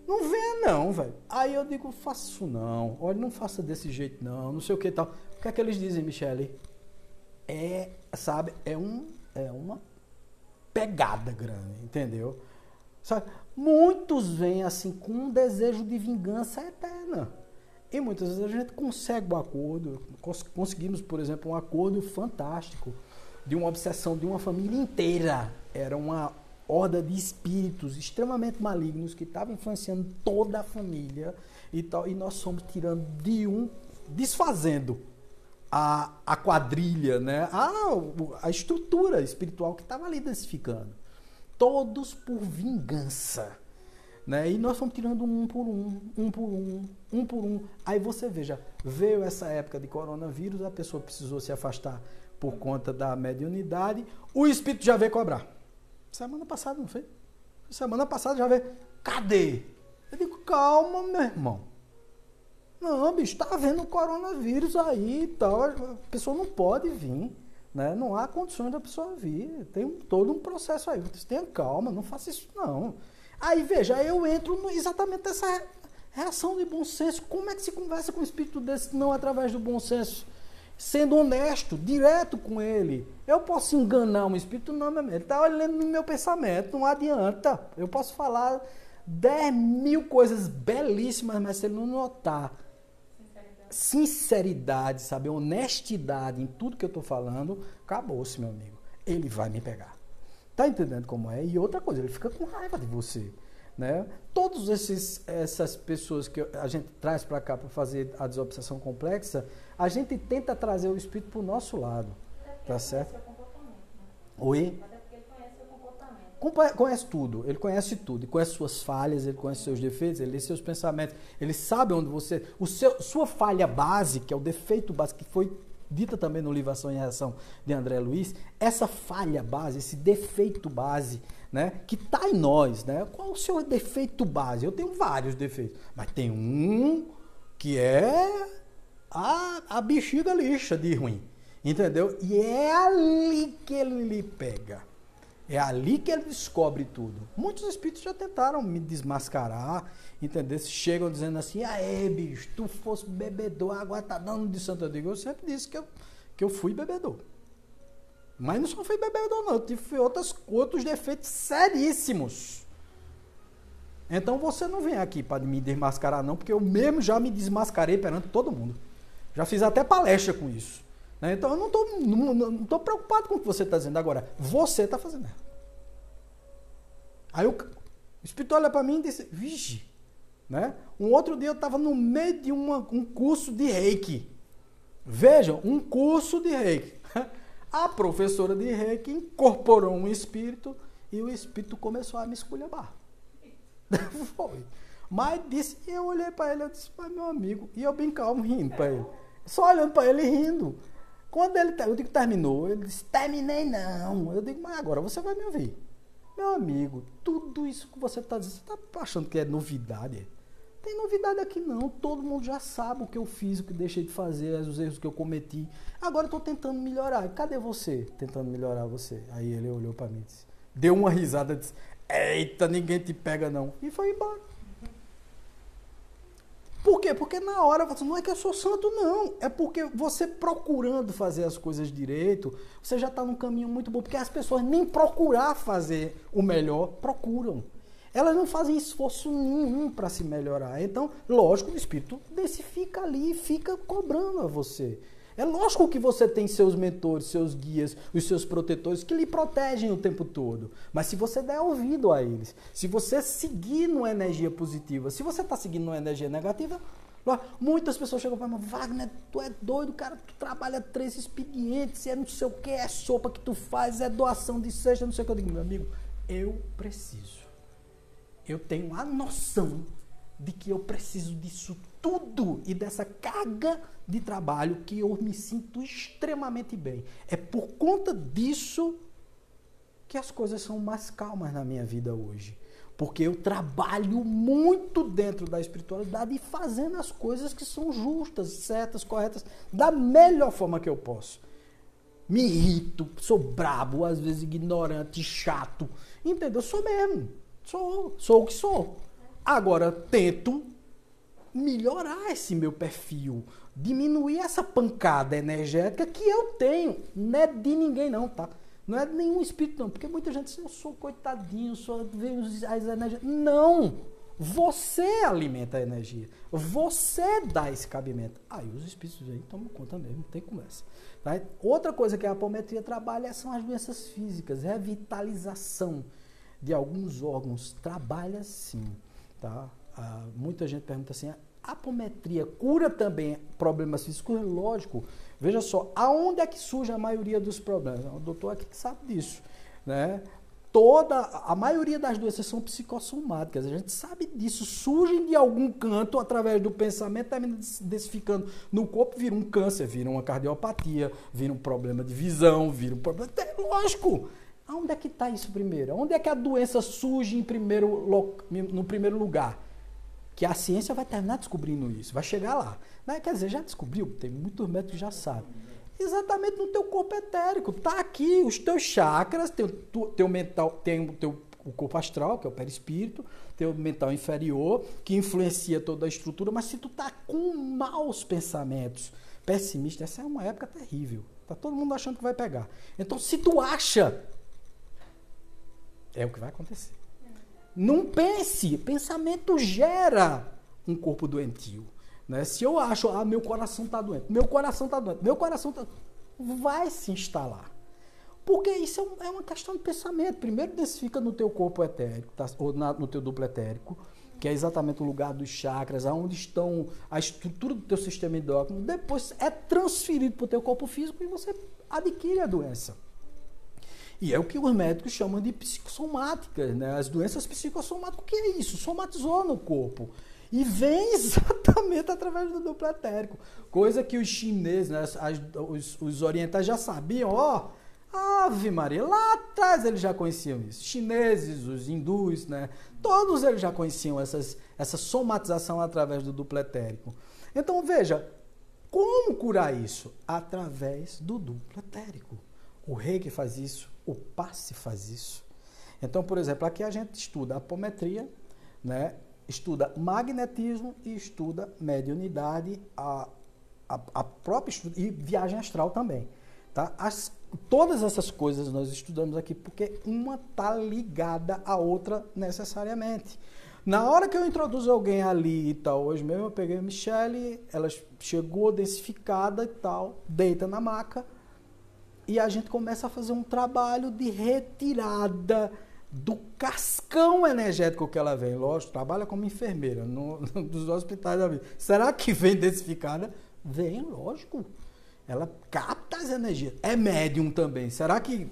Não venha não, velho. Aí eu digo, faço não. Olha, não faça desse jeito não sei o que e tal. O que é que eles dizem, Michele? É uma pegada grande, entendeu? Sabe? Muitos vêm assim com um desejo de vingança eterna. E muitas vezes a gente consegue um acordo, conseguimos, por exemplo, um acordo fantástico de uma obsessão de uma família inteira. Era uma horda de espíritos extremamente malignos que estavam influenciando toda a família e tal, e nós fomos tirando desfazendo a quadrilha, né? A estrutura espiritual que estava ali densificando. Todos por vingança. Né? E nós fomos tirando um por um. Aí você veja, veio essa época de coronavírus, a pessoa precisou se afastar por conta da mediunidade, o espírito já veio cobrar. Semana passada, não foi? Semana passada já veio. Cadê? Eu digo, calma, meu irmão. Não, bicho, tá havendo coronavírus aí e tal. A pessoa não pode vir. Né? Não há condições da pessoa vir. Tem todo um processo aí. Você tenha calma, não faça isso não. Aí, veja, eu entro exatamente nessa reação de bom senso. Como é que se conversa com um espírito desse não através do bom senso? sendo honesto, direto com ele. Eu posso enganar um espírito? Não, meu amigo. Ele está olhando no meu pensamento, não adianta. Eu posso falar 10.000 coisas belíssimas, mas se ele não notar sinceridade, sabe, honestidade em tudo que eu estou falando, acabou-se, meu amigo. Ele vai me pegar. Tá entendendo como é? E outra coisa, ele fica com raiva de você. Né? Todas essas pessoas que a gente traz para cá para fazer a desobsessão complexa, a gente tenta trazer o espírito para o nosso lado. Tá certo? Oi? Conhece tudo, ele conhece tudo, ele conhece suas falhas, ele conhece seus defeitos, ele lê seus pensamentos, ele sabe onde você... Sua falha base, que é o defeito base, que foi dita também no livro Ação e Reação de André Luiz, essa falha base, esse defeito base, né, que está em nós, né? Qual o seu defeito base? Eu tenho vários defeitos, mas tem um que é a bexiga lixa de ruim, entendeu? E é ali que ele lhe pega. É ali que ele descobre tudo. Muitos espíritos já tentaram me desmascarar, entendeu? Chegam dizendo assim, aê, bicho, tu fosse bebedor, agora tá dando de santo. Eu digo, eu sempre disse que eu fui bebedor. Mas não só fui bebedor, não. Eu tive outros defeitos seríssimos. Então você não vem aqui para me desmascarar, não, porque eu mesmo já me desmascarei perante todo mundo. Já fiz até palestra com isso. Então eu não estou preocupado com o que você está dizendo. Agora, você está fazendo errado. Aí o espírito olha para mim e disse, vixe, né? Um outro dia eu estava no meio de um curso de reiki. Vejam, um curso de reiki. A professora de reiki incorporou um espírito e o espírito começou a me esculhambar. Foi. Mas disse, eu olhei para ele, eu disse, mas meu amigo, e eu bem calmo rindo para ele. Só olhando para ele e rindo. Quando eu digo terminou, ele disse, terminei não. Eu digo, mas agora você vai me ouvir. Meu amigo, tudo isso que você está dizendo, você está achando que é novidade? Tem novidade aqui não, todo mundo já sabe o que eu fiz, o que deixei de fazer, os erros que eu cometi. Agora eu estou tentando melhorar. Cadê você tentando melhorar você? Aí ele olhou para mim e disse, deu uma risada e disse, eita, ninguém te pega não. E foi embora. Por quê? Porque na hora, você não é que eu sou santo, não. É porque você procurando fazer as coisas direito, você já está num caminho muito bom. Porque as pessoas nem procurar fazer o melhor, procuram. Elas não fazem esforço nenhum para se melhorar. Então, lógico, o espírito desse fica ali e fica cobrando a você. É lógico que você tem seus mentores, seus guias, os seus protetores que lhe protegem o tempo todo. Mas se você der ouvido a eles, se você seguir numa energia positiva, se você está seguindo numa energia negativa, muitas pessoas chegam para mim, Wagner, tu é doido, cara, tu trabalha 3 expedientes, é não sei o que, é sopa que tu faz, é doação de cesta, não sei o que. Eu digo, meu amigo, eu preciso. Eu tenho a noção de que eu preciso disso tudo e dessa carga de trabalho que eu me sinto extremamente bem. É por conta disso que as coisas são mais calmas na minha vida hoje. Porque eu trabalho muito dentro da espiritualidade e fazendo as coisas que são justas, certas, corretas, da melhor forma que eu posso. Me irrito, sou brabo, às vezes ignorante, chato. Entendeu? Sou mesmo. Sou o que sou. Agora, tento melhorar esse meu perfil, diminuir essa pancada energética que eu tenho. Não é de ninguém não, tá? Não é de nenhum espírito não, porque muita gente diz, eu sou coitadinho, só vejo as energias. Não! Você alimenta a energia. Você dá esse cabimento. Aí os espíritos aí tomam conta mesmo, não tem conversa. Tá? Outra coisa que a apometria trabalha são as doenças físicas, revitalização de alguns órgãos. Trabalha sim, tá? Muita gente pergunta assim, a apometria cura também problemas físicos? Lógico. Veja só, aonde é que surge a maioria dos problemas? O doutor aqui que sabe disso, né? A maioria das doenças são psicossomáticas, a gente sabe disso, surgem de algum canto através do pensamento, termina densificando no corpo, vira um câncer, vira uma cardiopatia, vira um problema de visão, vira um problema... Lógico! Aonde é que está isso primeiro? Onde é que a doença surge no primeiro lugar? Que a ciência vai terminar descobrindo isso, vai chegar lá. Né? Quer dizer, já descobriu, tem muitos médicos que já sabem. Exatamente no teu corpo etérico. Está aqui os teus chakras, teu mental, tem o corpo astral, que é o perispírito, tem o mental inferior, que influencia toda a estrutura, mas se tu está com maus pensamentos, pessimista, essa é uma época terrível. Tá todo mundo achando que vai pegar. Então, se tu acha, é o que vai acontecer. Não pense, pensamento gera um corpo doentio. Né? Se eu acho, meu coração está doente, meu coração está doente, meu coração está... vai se instalar. Porque isso é uma questão de pensamento. Primeiro densifica no teu corpo etérico, tá? Ou no teu duplo etérico, que é exatamente o lugar dos chakras, onde estão a estrutura do teu sistema endócrino. Depois é transferido para o teu corpo físico e você adquire a doença. E é o que os médicos chamam de psicossomáticas, né? As doenças psicossomáticas, o que é isso? Somatizou no corpo. E vem exatamente através do duplo etérico. Coisa que os chineses, né, os orientais já sabiam, Ave Maria, lá atrás eles já conheciam isso. Os chineses, os hindus, né, todos eles já conheciam essa somatização através do duplo etérico. Então veja, como curar isso? Através do duplo etérico. O Reiki faz isso, o passe faz isso. Então, por exemplo, aqui a gente estuda apometria, né? Estuda magnetismo e estuda mediunidade, a própria e viagem astral também. Tá? Todas essas coisas nós estudamos aqui porque uma está ligada à outra necessariamente. Na hora que eu introduzo alguém ali e tal, hoje mesmo eu peguei a Michele, ela chegou densificada e tal, deita na maca, e a gente começa a fazer um trabalho de retirada do cascão energético que ela vem. Lógico, trabalha como enfermeira dos hospitais da vida. Será que vem densificada? Vem, lógico. Ela capta as energias. É médium também. Será que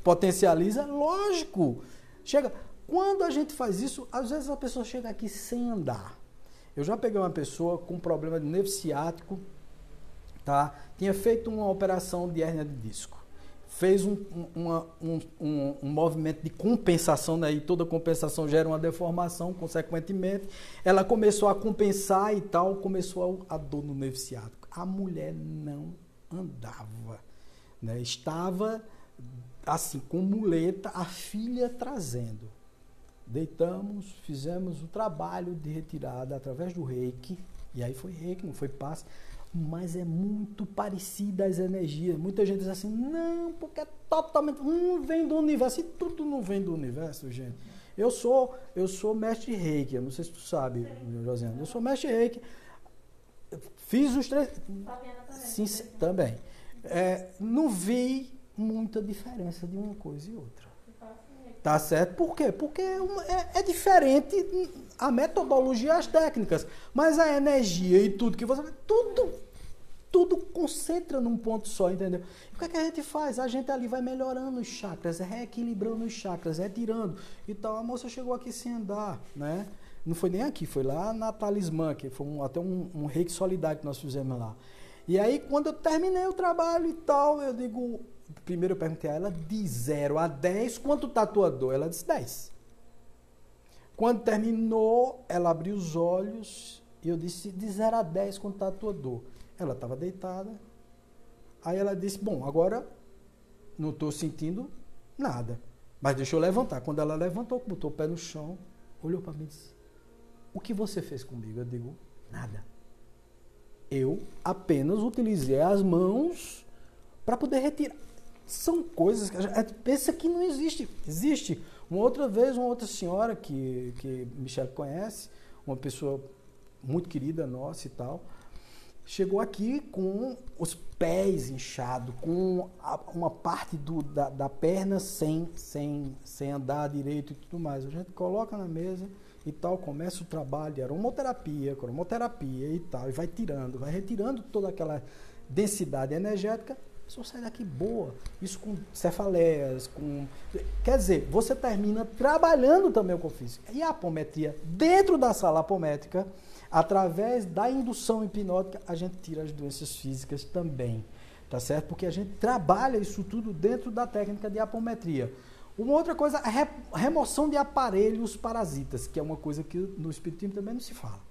potencializa? Lógico. Chega. Quando a gente faz isso, às vezes a pessoa chega aqui sem andar. Eu já peguei uma pessoa com problema de nervo ciático, tá? Tinha feito uma operação de hérnia de disco. Fez um movimento de compensação, né? E toda compensação gera uma deformação, consequentemente. Ela começou a compensar e tal, começou a dor no nervo ciático. A mulher não andava, né? Estava assim, com muleta, a filha trazendo. Deitamos, fizemos o trabalho de retirada através do Reiki, e aí foi Reiki, não foi passe, mas é muito parecida as energias. Muita gente diz assim, não, porque é totalmente, não vem do universo, e tudo não vem do universo, gente. Eu sou mestre Reiki, eu não sei se tu sabe, Josiane, eu sou mestre Reiki, fiz os 3... Sim, também. Não vi muita diferença de uma coisa e outra. Tá certo? Por quê? Porque é diferente a metodologia e as técnicas, mas a energia e tudo que você... Tudo concentra num ponto só, entendeu? E o que é que a gente faz? A gente ali vai melhorando os chakras, reequilibrando os chakras, retirando. Então, a moça chegou aqui sem andar, né? Não foi nem aqui, foi lá na Talismã, que foi até um reiki solidário que nós fizemos lá. E aí, quando eu terminei o trabalho e tal, eu digo... Primeiro eu perguntei a ela, de 0 a 10, quanto tá a tua dor? Ela disse 10. Quando terminou, ela abriu os olhos e eu disse, de 0 a 10, quanto tá a tua dor? Ela estava deitada. Aí ela disse, bom, agora não estou sentindo nada. Mas deixa eu levantar. Quando ela levantou, botou o pé no chão, olhou para mim e disse, o que você fez comigo? Eu digo, nada. Eu apenas utilizei as mãos para poder retirar. São coisas que a gente pensa que não existe. Existe. Uma outra vez, uma outra senhora que Michele conhece, uma pessoa muito querida nossa e tal, chegou aqui com os pés inchados, com uma parte da perna sem andar direito e tudo mais. A gente coloca na mesa e tal, começa o trabalho de aromoterapia, cromoterapia e tal, e vai retirando toda aquela densidade energética. A pessoa sai daqui boa, isso com cefaleias, quer dizer, você termina trabalhando também o corpo físico. E a apometria, dentro da sala apométrica, através da indução hipnótica, a gente tira as doenças físicas também, tá certo? Porque a gente trabalha isso tudo dentro da técnica de apometria. Uma outra coisa, a remoção de aparelhos parasitas, que é uma coisa que no espiritismo também não se fala.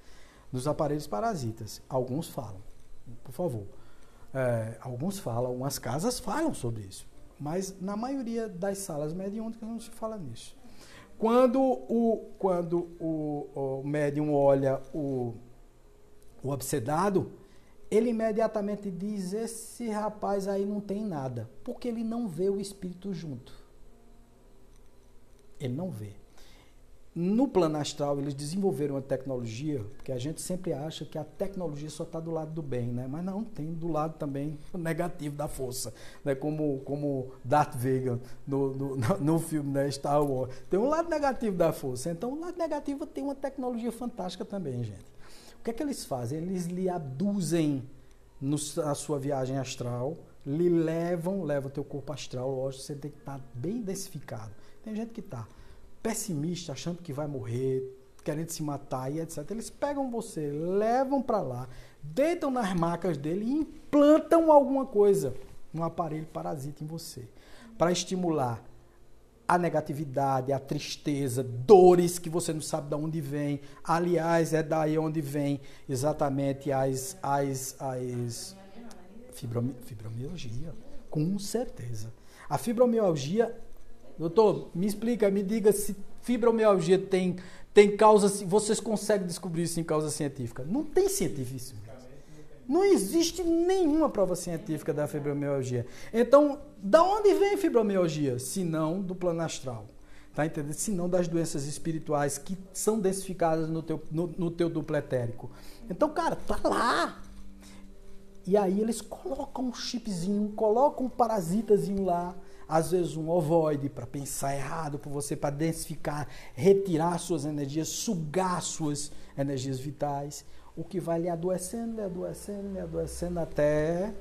Dos aparelhos parasitas, alguns falam, por favor. Alguns falam, algumas casas falam sobre isso, mas na maioria das salas mediúnicas não se fala nisso. Quando o médium olha o obsedado, ele imediatamente diz, esse rapaz aí não tem nada, porque ele não vê o espírito junto. Ele não vê. No plano astral, eles desenvolveram uma tecnologia, porque a gente sempre acha que a tecnologia só está do lado do bem, né? Mas não, tem do lado também o negativo da força, né? Como Darth Vader no filme, né? Star Wars. Tem um lado negativo da força. Então, o lado negativo tem uma tecnologia fantástica também, gente. O que é que eles fazem? Eles lhe abduzem na sua viagem astral, lhe levam o teu corpo astral, lógico, você tem que estar bem densificado. Tem gente que está pessimista, achando que vai morrer, querendo se matar e etc. Eles pegam você, levam para lá, deitam nas macas dele e implantam alguma coisa, um aparelho parasita em você, para estimular a negatividade, a tristeza, dores que você não sabe de onde vem. Aliás, é daí onde vem exatamente as fibromialgia, com certeza. A fibromialgia, doutor, me explica, me diga se fibromialgia tem causa, se vocês conseguem descobrir isso em causa científica. Não tem cientificismo. Não existe nenhuma prova científica da fibromialgia. Então, da onde vem fibromialgia? Se não do plano astral. Tá entendendo? Se não das doenças espirituais que são densificadas no teu duplo etérico. Então, cara, tá lá. E aí eles colocam um chipzinho, colocam um parasitazinho lá, às vezes um ovoide, para pensar errado por você, para densificar, retirar suas energias, sugar suas energias vitais, o que vai lhe adoecendo, até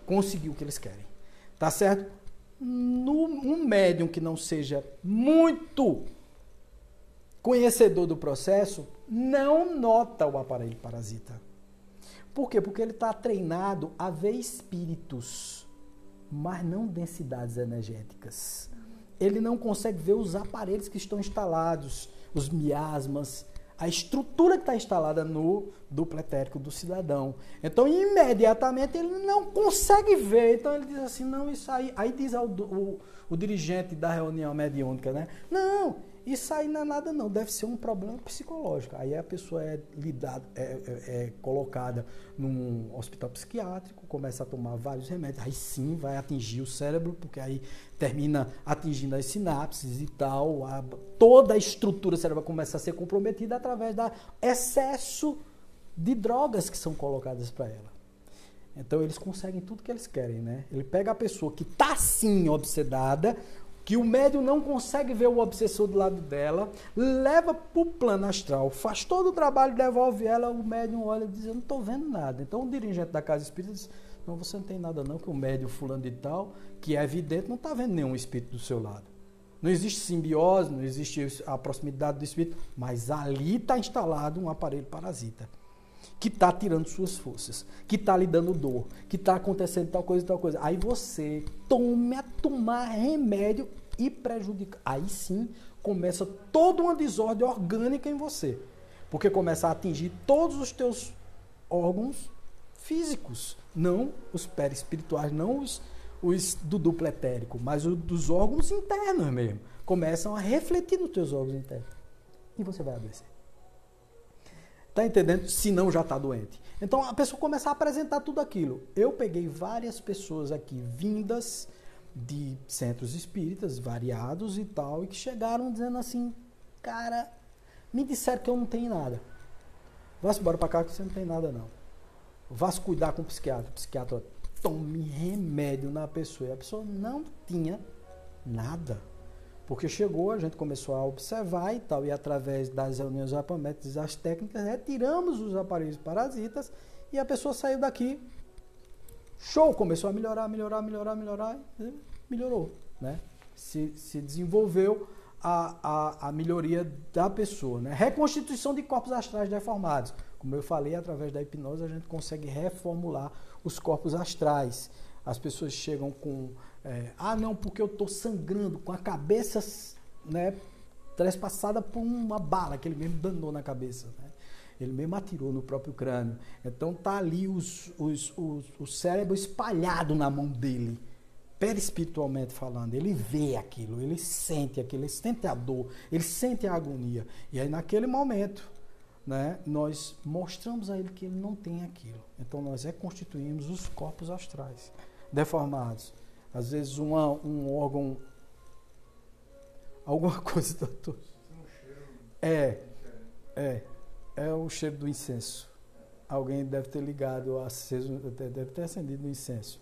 conseguir o que eles querem. Tá certo? Um médium que não seja muito conhecedor do processo, não nota o aparelho parasita. Por quê? Porque ele está treinado a ver espíritos, mas não densidades energéticas. Ele não consegue ver os aparelhos que estão instalados, os miasmas, a estrutura que está instalada no duplo etérico do cidadão. Então, imediatamente, ele não consegue ver. Então, ele diz assim, não, isso aí... Aí diz o dirigente da reunião mediúnica, né? Não, isso aí não é nada não, deve ser um problema psicológico. Aí a pessoa é colocada num hospital psiquiátrico, começa a tomar vários remédios, aí sim vai atingir o cérebro, porque aí termina atingindo as sinapses e tal, toda a estrutura cerebral começa a ser comprometida através do excesso de drogas que são colocadas para ela. Então eles conseguem tudo que eles querem, né? Ele pega a pessoa que está sim obsedada, que o médium não consegue ver o obsessor do lado dela, leva para o plano astral, faz todo o trabalho, devolve ela, o médium olha e diz, eu não estou vendo nada. Então o dirigente da casa espírita diz, não, você não tem nada não, que o médium fulano de tal, que é evidente, não está vendo nenhum espírito do seu lado. Não existe simbiose, não existe a proximidade do espírito, mas ali está instalado um aparelho parasita, que está tirando suas forças, que está lhe dando dor, que está acontecendo tal coisa e tal coisa. Aí você tome a tomar remédio e prejudica. Aí sim começa toda uma desordem orgânica em você. Porque começa a atingir todos os teus órgãos físicos. Não os perispirituais, não os do duplo etérico, mas os dos órgãos internos mesmo. Começam a refletir nos teus órgãos internos. E você vai adoecer. Tá entendendo? Se não, já está doente. Então, a pessoa começa a apresentar tudo aquilo. Eu peguei várias pessoas aqui, vindas de centros espíritas, variados e tal, e que chegaram dizendo assim, cara, me disseram que eu não tenho nada. Vá-se embora para cá que você não tem nada, não. Vá-se cuidar com o psiquiatra. O psiquiatra tome remédio na pessoa. E a pessoa não tinha nada. Porque chegou, a gente começou a observar e tal, e através das reuniões apométricas, as técnicas, retiramos os aparelhos parasitas e a pessoa saiu daqui, show, começou a melhorar, e melhorou, né? Se desenvolveu a melhoria da pessoa, né? Reconstituição de corpos astrais deformados. Como eu falei, através da hipnose a gente consegue reformular os corpos astrais. As pessoas chegam com... não, porque eu estou sangrando com a cabeça, né, trespassada por uma bala que ele mesmo danou na cabeça. Né? Ele mesmo atirou no próprio crânio. Então tá ali o cérebro espalhado na mão dele, perispiritualmente falando. Ele vê aquilo, ele sente a dor, ele sente a agonia. E aí naquele momento, né, nós mostramos a ele que ele não tem aquilo. Então nós reconstituímos os corpos astrais deformados. Às vezes um órgão, alguma coisa, doutor. É o cheiro do incenso. Alguém deve ter ligado, deve ter acendido o incenso,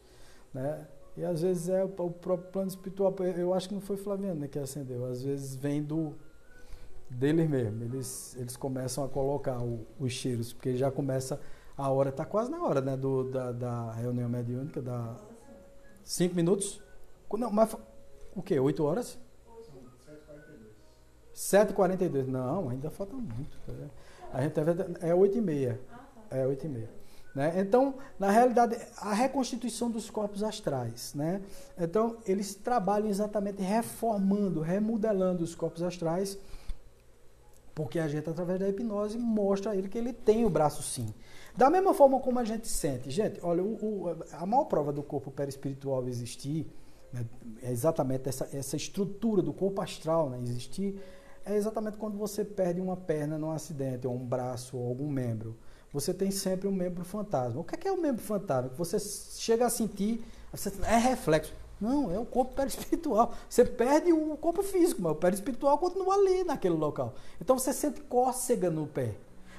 né? E às vezes é o próprio plano espiritual. Eu acho que não foi Flaviano, né, que acendeu. Às vezes vem deles mesmo. Eles começam a colocar os cheiros, porque já começa a hora, está quase na hora, né, da reunião mediúnica, 5 minutos? Não, mas o quê? 8 horas? 7h42. Não, ainda falta muito. A gente é 8h30. É 8h30. Né? Então, na realidade, a reconstituição dos corpos astrais. Né? Então, eles trabalham exatamente reformando, remodelando os corpos astrais, porque a gente, através da hipnose, mostra a ele que ele tem o braço sim. Da mesma forma como a gente sente. Gente, olha, a maior prova do corpo perispiritual existir, né, é exatamente essa estrutura do corpo astral, né, existir, é exatamente quando você perde uma perna num acidente, ou um braço, ou algum membro. Você tem sempre um membro fantasma. O que é o membro fantasma? Você chega a sentir, é reflexo. Não, é o corpo perispiritual. Você perde o corpo físico, mas o perispiritual continua ali naquele local. Então você sente cócega no pé.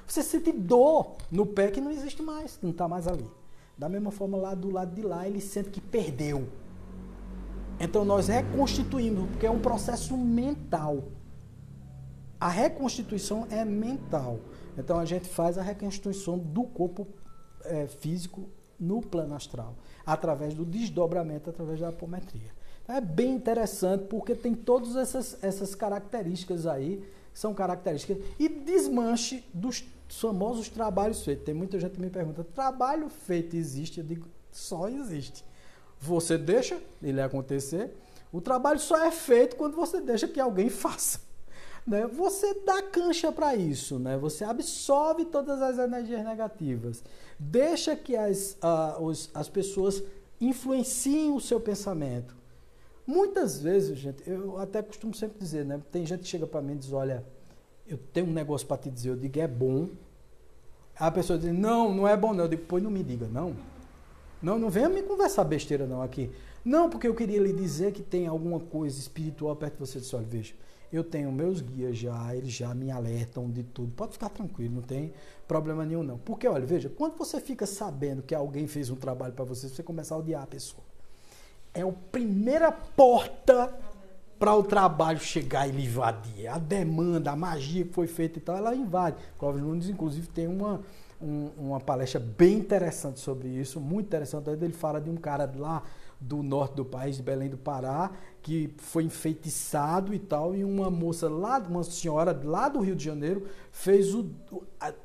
Você sente dor no pé que não existe mais, que não está mais ali. Da mesma forma, lá do lado de lá, ele sente que perdeu. Então nós reconstituímos, porque é um processo mental. A reconstituição é mental. Então a gente faz a reconstituição do corpo físico no plano astral, através do desdobramento, através da apometria. É bem interessante porque tem todas essas características aí, são características, e desmanche dos famosos trabalhos feitos. Tem muita gente que me pergunta, trabalho feito existe? Eu digo, só existe. Você deixa ele acontecer, o trabalho só é feito quando você deixa que alguém faça. Né? Você dá cancha para isso, né? Você absorve todas as energias negativas, deixa que as pessoas influenciem o seu pensamento. Muitas vezes, gente, eu até costumo sempre dizer, né? Tem gente que chega para mim e diz, olha, eu tenho um negócio para te dizer, eu digo, é bom. A pessoa diz, não é bom não. Eu digo, pois não me diga, não. Não venha me conversar besteira não aqui. Não, porque eu queria lhe dizer que tem alguma coisa espiritual perto de você. Eu disse, olha, veja, eu tenho meus guias já, eles já me alertam de tudo. Pode ficar tranquilo, não tem problema nenhum não. Porque, olha, veja, quando você fica sabendo que alguém fez um trabalho para você, você começa a odiar a pessoa. É a primeira porta para o trabalho chegar e lhe invadir. A demanda, a magia que foi feita e tal, ela invade. Clóvis Nunes, inclusive, tem uma palestra bem interessante sobre isso, muito interessante. Ele fala de um cara lá do norte do país, de Belém do Pará, que foi enfeitiçado e tal, e uma moça lá, uma senhora lá do Rio de Janeiro,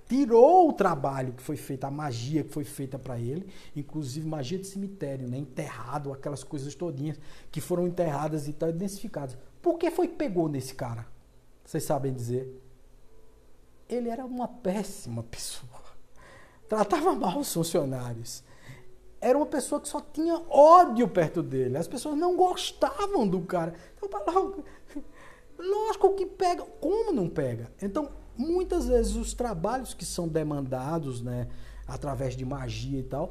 tirou o trabalho que foi feito, a magia que foi feita para ele, inclusive magia de cemitério, né, enterrado, aquelas coisas todinhas que foram enterradas e tal, identificadas. Por que foi que pegou nesse cara? Vocês sabem dizer? Ele era uma péssima pessoa. Tratava mal os funcionários. Era uma pessoa que só tinha ódio perto dele. As pessoas não gostavam do cara. Então, lógico que pega. Como não pega? Então, muitas vezes os trabalhos que são demandados, né, através de magia e tal,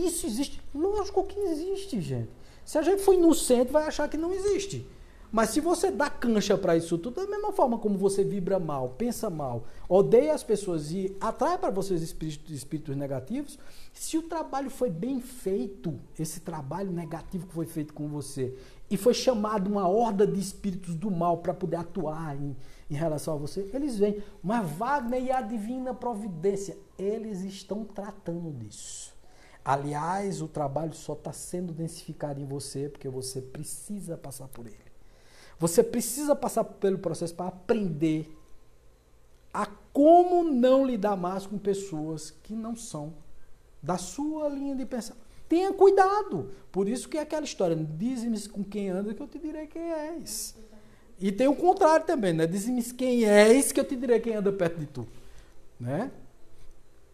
isso existe. Lógico que existe, gente. Se a gente for inocente, vai achar que não existe. Mas se você dá cancha para isso tudo, da mesma forma como você vibra mal, pensa mal, odeia as pessoas e atrai para vocês espíritos negativos, se o trabalho foi bem feito, esse trabalho negativo que foi feito com você, e foi chamado uma horda de espíritos do mal para poder atuar em relação a você, eles vêm. Mas Wagner e a divina providência, eles estão tratando disso. Aliás, o trabalho só está sendo densificado em você porque você precisa passar por ele. Você precisa passar pelo processo para aprender a como não lidar mais com pessoas que não são da sua linha de pensamento. Tenha cuidado. Por isso que é aquela história, dize-me com quem anda que eu te direi quem és. E tem o contrário também, né? Dize-me quem és que eu te direi quem anda perto de tu. Né?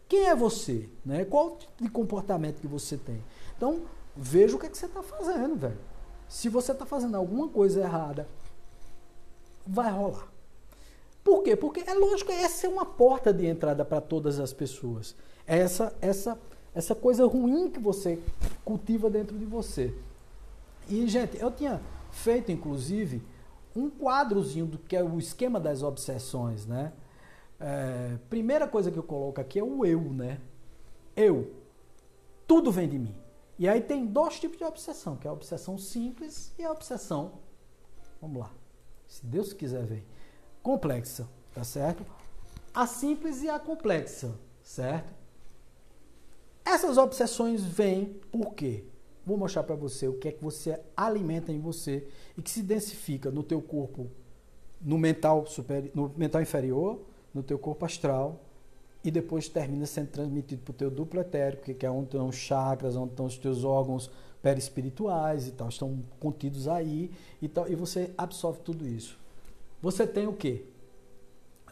Quem é você? Né? Qual o tipo de comportamento que você tem? Então, veja o que você está fazendo, velho. Se você está fazendo alguma coisa errada, vai rolar. Por quê? Porque é lógico que essa é uma porta de entrada para todas as pessoas. Essa coisa ruim que você cultiva dentro de você. E, gente, eu tinha feito, inclusive, um quadrozinho do que é o esquema das obsessões, né? Primeira coisa que eu coloco aqui é o eu, né? Eu. Tudo vem de mim. E aí tem dois tipos de obsessão, que é a obsessão simples e a obsessão, vamos lá, se Deus quiser ver, complexa, tá certo? A simples e a complexa, certo? Essas obsessões vêm por quê? Vou mostrar para você o que é que você alimenta em você e que se densifica no teu corpo, no mental inferior, no teu corpo astral, e depois termina sendo transmitido para o teu duplo etérico, que é onde estão os chakras, onde estão os teus órgãos perispirituais e tal, estão contidos aí e tal, e você absorve tudo isso. Você tem o quê?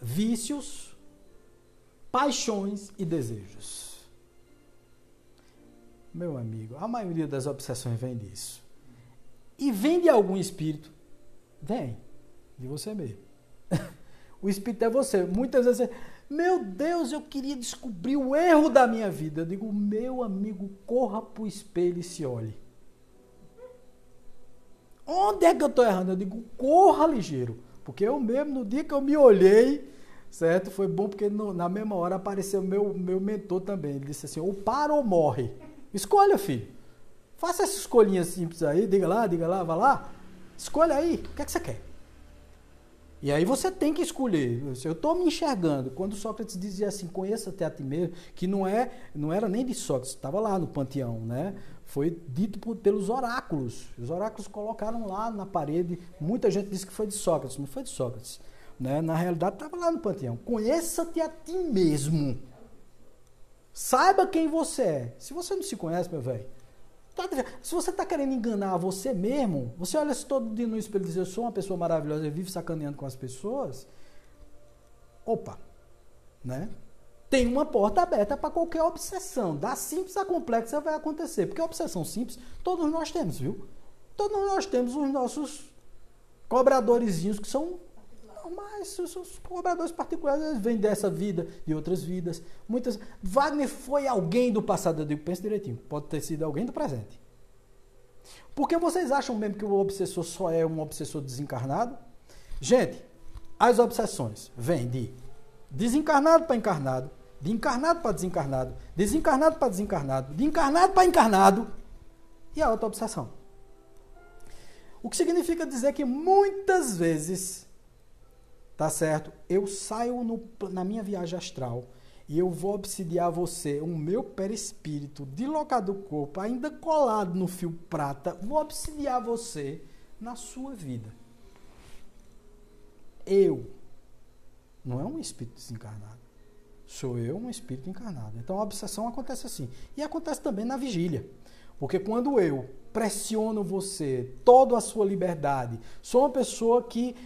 Vícios, paixões e desejos. Meu amigo, a maioria das obsessões vem disso. E vem de algum espírito? Vem, de você mesmo. O espírito é você. Muitas vezes você... Meu Deus, eu queria descobrir o erro da minha vida. Eu digo, meu amigo, corra para o espelho e se olhe. Onde é que eu estou errando? Eu digo, corra ligeiro. Porque eu mesmo, no dia que eu me olhei, certo? Foi bom porque na mesma hora apareceu meu mentor também. Ele disse assim, ou para ou morre. Escolha, filho. Faça essa escolhinha simples aí. Diga lá, vá lá. Escolha aí. O que é que você quer? E aí você tem que escolher. Eu estou me enxergando. Quando Sócrates dizia assim, conheça-te a ti mesmo, que não era nem de Sócrates, estava lá no panteão, né? Foi dito pelos oráculos. Os oráculos colocaram lá na parede. Muita gente disse que foi de Sócrates, não foi de Sócrates. Né? Na realidade, estava lá no panteão. Conheça-te a ti mesmo. Saiba quem você é. Se você não se conhece, meu velho, se você está querendo enganar você mesmo, você olha se todo dia no espelho e diz, eu sou uma pessoa maravilhosa e vive sacaneando com as pessoas, opa, né? Tem uma porta aberta para qualquer obsessão. Da simples à complexa vai acontecer. Porque a obsessão simples, todos nós temos, viu? Todos nós temos os nossos cobradorzinhos que são normais, os cobradores particulares, eles vêm dessa vida, de outras vidas. Muitas. Wagner foi alguém do passado, eu digo, pensa direitinho, pode ter sido alguém do presente. Porque vocês acham mesmo que o obsessor só é um obsessor desencarnado? Gente, as obsessões vêm de desencarnado para encarnado, de encarnado para desencarnado, desencarnado para desencarnado, de encarnado para encarnado, e a outra obsessão. O que significa dizer que muitas vezes, tá certo? Eu saio na minha viagem astral e eu vou obsidiar você, o meu perispírito, deslocado do corpo, ainda colado no fio prata, vou obsidiar você na sua vida. Eu. Não é um espírito desencarnado. Sou eu um espírito encarnado. Então a obsessão acontece assim. E acontece também na vigília. Porque quando eu pressiono você, toda a sua liberdade, sou uma pessoa que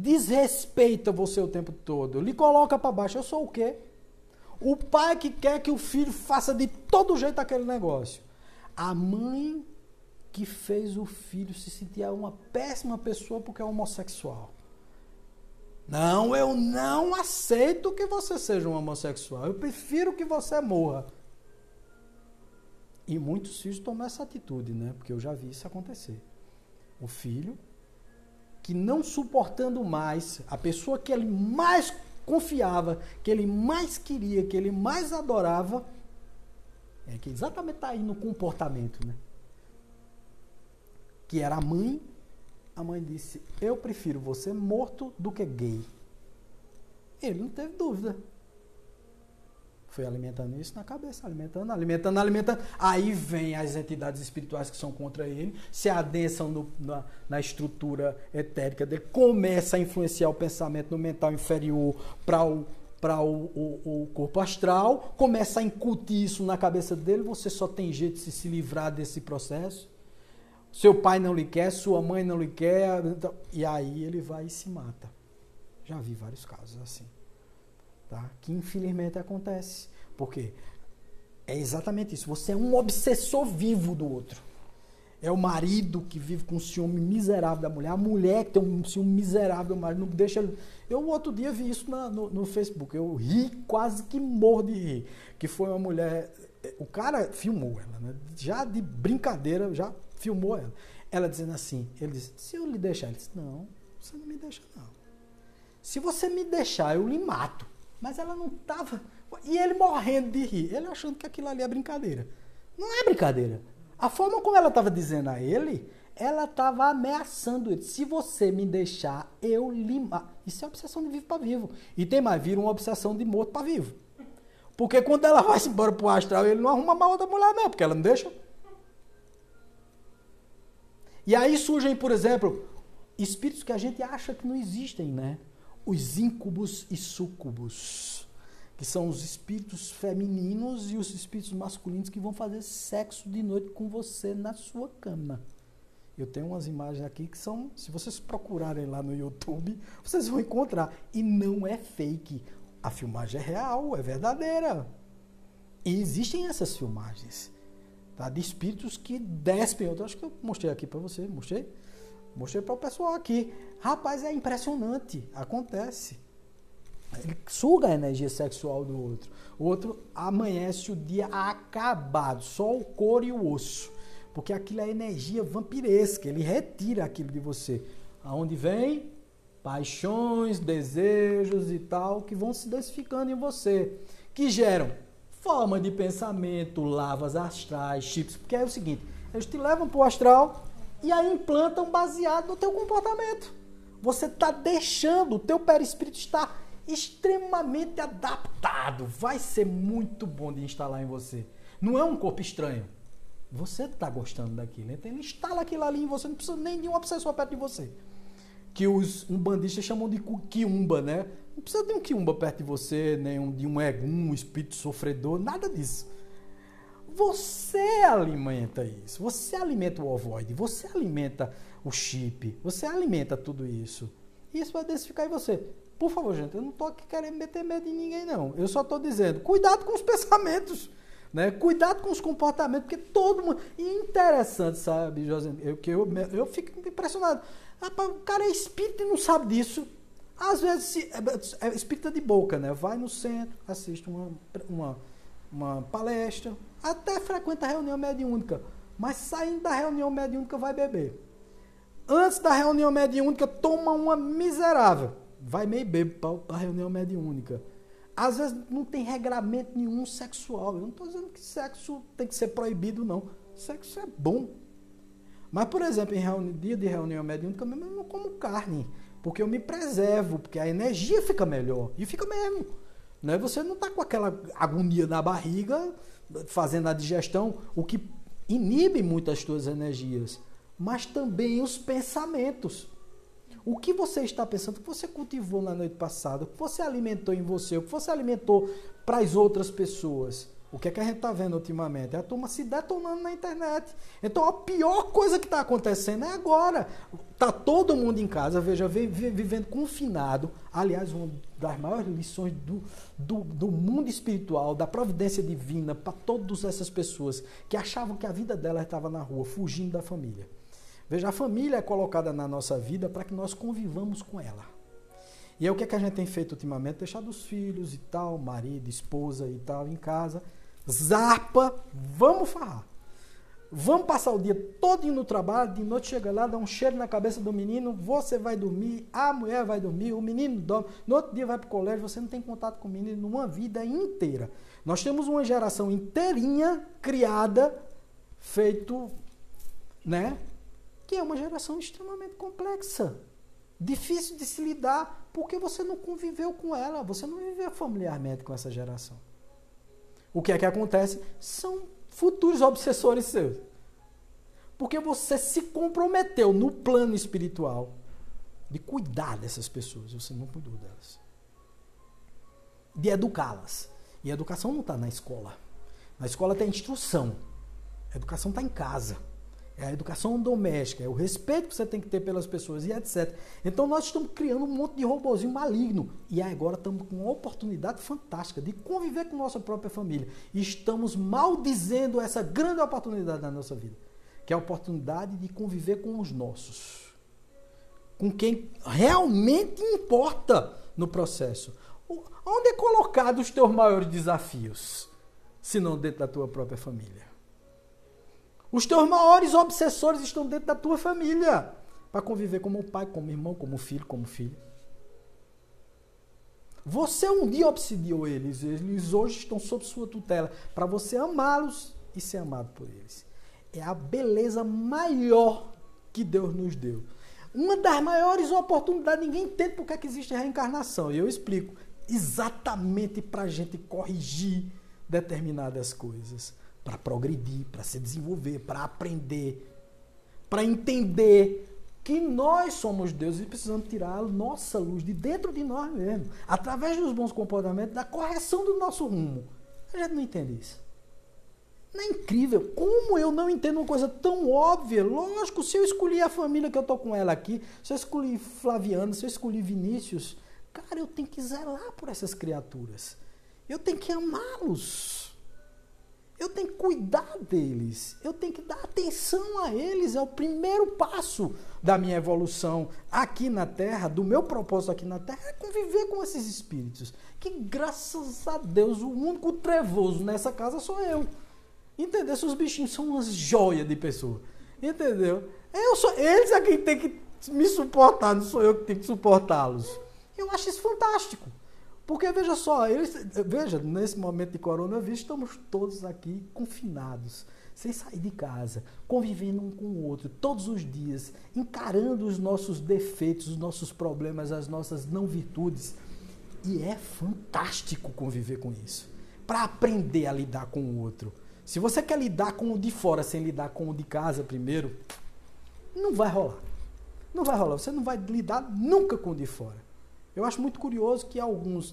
desrespeita você o tempo todo, lhe coloca para baixo, eu sou o quê? O pai que quer que o filho faça de todo jeito aquele negócio. A mãe que fez o filho se sentir uma péssima pessoa porque é homossexual. Não, eu não aceito que você seja um homossexual. Eu prefiro que você morra. E muitos filhos tomam essa atitude, né? Porque eu já vi isso acontecer. O filho que não suportando mais, a pessoa que ele mais confiava, que ele mais queria, que ele mais adorava, que exatamente está aí no comportamento, né? Que era a mãe disse, eu prefiro você morto do que gay. Ele não teve dúvida. Foi alimentando isso na cabeça, alimentando. Aí vem as entidades espirituais que são contra ele, se adensam na estrutura etérica dele, começa a influenciar o pensamento no mental inferior para o corpo astral, começa a incutir isso na cabeça dele, você só tem jeito de se livrar desse processo. Seu pai não lhe quer, sua mãe não lhe quer, e aí ele vai e se mata. Já vi vários casos assim. Tá? Que infelizmente acontece. Porque é exatamente isso. Você é um obsessor vivo do outro. É o marido que vive com um ciúme miserável da mulher. A mulher que tem um ciúme miserável do marido. Não deixa ele... Eu outro dia vi isso no Facebook. Eu ri, quase que morro de rir. Que foi uma mulher... O cara filmou ela, né? Já de brincadeira, já filmou ela. Ela dizendo assim, ele disse, se eu lhe deixar? Ele disse, não, você não me deixa não. Se você me deixar, eu lhe mato. Mas ela não estava... E ele morrendo de rir. Ele achando que aquilo ali é brincadeira. Não é brincadeira. A forma como ela estava dizendo a ele, ela estava ameaçando ele. Se você me deixar, eu lhe mato. Isso é obsessão de vivo para vivo. E tem mais, vira uma obsessão de morto para vivo. Porque quando ela vai embora pro astral, ele não arruma mais outra mulher não, porque ela não deixa. E aí surgem, por exemplo, espíritos que a gente acha que não existem, né? Os íncubos e súcubos, que são os espíritos femininos e os espíritos masculinos que vão fazer sexo de noite com você na sua cama. Eu tenho umas imagens aqui que são, se vocês procurarem lá no YouTube, vocês vão encontrar. E não é fake. A filmagem é real, é verdadeira. E existem essas filmagens, tá? De espíritos que despem. Eu acho que eu mostrei aqui para você, mostrei para o pessoal aqui. Rapaz, é impressionante, acontece. Ele suga a energia sexual do outro. O outro amanhece o dia acabado, só o couro e o osso. Porque aquilo é energia vampiresca, ele retira aquilo de você. Aonde vem? Paixões, desejos e tal, que vão se densificando em você. Que geram forma de pensamento, lavas astrais, chips. Porque é o seguinte, eles te levam para o astral e aí implantam baseado no teu comportamento. Você está deixando, o teu perispírito está extremamente adaptado. Vai ser muito bom de instalar em você. Não é um corpo estranho. Você está gostando daquilo. Então ele instala aquilo ali em você. Não precisa nem de uma pessoa perto de você. Que os umbandistas chamam de quiumba, né? Não precisa de um quiumba perto de você, nem de um egum, um espírito sofredor, nada disso. Você alimenta isso. Você alimenta o ovoide. Você alimenta o chip. Você alimenta tudo isso. E isso vai densificar em você. Por favor, gente, eu não estou aqui querendo meter medo em ninguém, não. Eu só estou dizendo, cuidado com os pensamentos, né? Cuidado com os comportamentos, porque todo mundo... E interessante, sabe, José? Eu fico impressionado. Rapaz, o cara é espírita e não sabe disso. Às vezes, é espírita de boca, né? Vai no centro, assiste uma palestra, até frequenta a reunião mediúnica, mas saindo da reunião mediúnica vai beber. Antes da reunião mediúnica, toma uma miserável. Vai meio bêbado para a reunião mediúnica. Às vezes não tem regramento nenhum sexual. Eu não estou dizendo que sexo tem que ser proibido, não. Sexo é bom. Mas, por exemplo, em dia de reunião mediúnica, eu não como carne, porque eu me preservo, porque a energia fica melhor. E fica mesmo. Né? Você não está com aquela agonia na barriga, fazendo a digestão, o que inibe muito as suas energias. Mas também os pensamentos. O que você está pensando, o que você cultivou na noite passada, o que você alimentou em você, o que você alimentou para as outras pessoas. O que é que a gente está vendo ultimamente? É a turma se detonando na internet. Então a pior coisa que está acontecendo é agora. Está todo mundo em casa, veja, vivendo confinado. Aliás, uma das maiores lições do mundo espiritual, da providência divina, para todas essas pessoas que achavam que a vida delas estava na rua, fugindo da família. Veja, a família é colocada na nossa vida para que nós convivamos com ela. E aí o que é que a gente tem feito ultimamente? Deixado os filhos e tal, marido, esposa e tal, em casa. Zarpa, vamos farrar. Vamos passar o dia todinho no trabalho, de noite chega lá, dá um cheiro na cabeça do menino, você vai dormir, a mulher vai dormir, o menino dorme, no outro dia vai para o colégio, você não tem contato com o menino numa vida inteira. Nós temos uma geração inteirinha criada, feito, né? Que é uma geração extremamente complexa, difícil de se lidar, porque você não conviveu com ela, você não viveu familiarmente com essa geração. O que é que acontece? São futuros obsessores seus. Porque você se comprometeu no plano espiritual de cuidar dessas pessoas, você não cuidou delas. De educá-las. E a educação não está na escola. Na escola tem instrução. A educação está em casa. É a educação doméstica, é o respeito que você tem que ter pelas pessoas e etc. Então nós estamos criando um monte de robozinho maligno. E agora estamos com uma oportunidade fantástica de conviver com nossa própria família. E estamos maldizendo essa grande oportunidade na nossa vida. que é a oportunidade de conviver com os nossos, com quem realmente importa no processo. Onde é colocado os teus maiores desafios, se não dentro da tua própria família? Os teus maiores obsessores estão dentro da tua família, para conviver como pai, como irmão, como filho, como filha. Você um dia obsidiou eles hoje estão sob sua tutela, para você amá-los e ser amado por eles. É a beleza maior que Deus nos deu. Uma das maiores oportunidades, ninguém entende por que existe a reencarnação. E eu explico, exatamente para a gente corrigir determinadas coisas, para progredir, para se desenvolver, para aprender, para entender que nós somos Deus e precisamos tirar a nossa luz de dentro de nós mesmos, através dos bons comportamentos, da correção do nosso rumo. A gente não entende isso. Não é incrível? Como eu não entendo uma coisa tão óbvia? Lógico, se eu escolhi a família que eu estou com ela aqui, se eu escolhi Flaviana, se eu escolhi Vinícius, cara, eu tenho que zelar por essas criaturas. Eu tenho que amá-los. Eu tenho que cuidar deles, eu tenho que dar atenção a eles, é o primeiro passo da minha evolução aqui na Terra, do meu propósito aqui na Terra, é conviver com esses espíritos, que graças a Deus, o único trevoso nessa casa sou eu, entendeu? Esses bichinhos são umas joias de pessoa, entendeu? Eles é quem tem que me suportar, não sou eu que tenho que suportá-los. Eu acho isso fantástico. Porque, veja só, nesse momento de coronavírus, estamos todos aqui confinados, sem sair de casa, convivendo um com o outro, todos os dias, encarando os nossos defeitos, os nossos problemas, as nossas não virtudes. E é fantástico conviver com isso, para aprender a lidar com o outro. Se você quer lidar com o de fora sem lidar com o de casa primeiro, não vai rolar. Não vai rolar, você não vai lidar nunca com o de fora. Eu acho muito curioso que algumas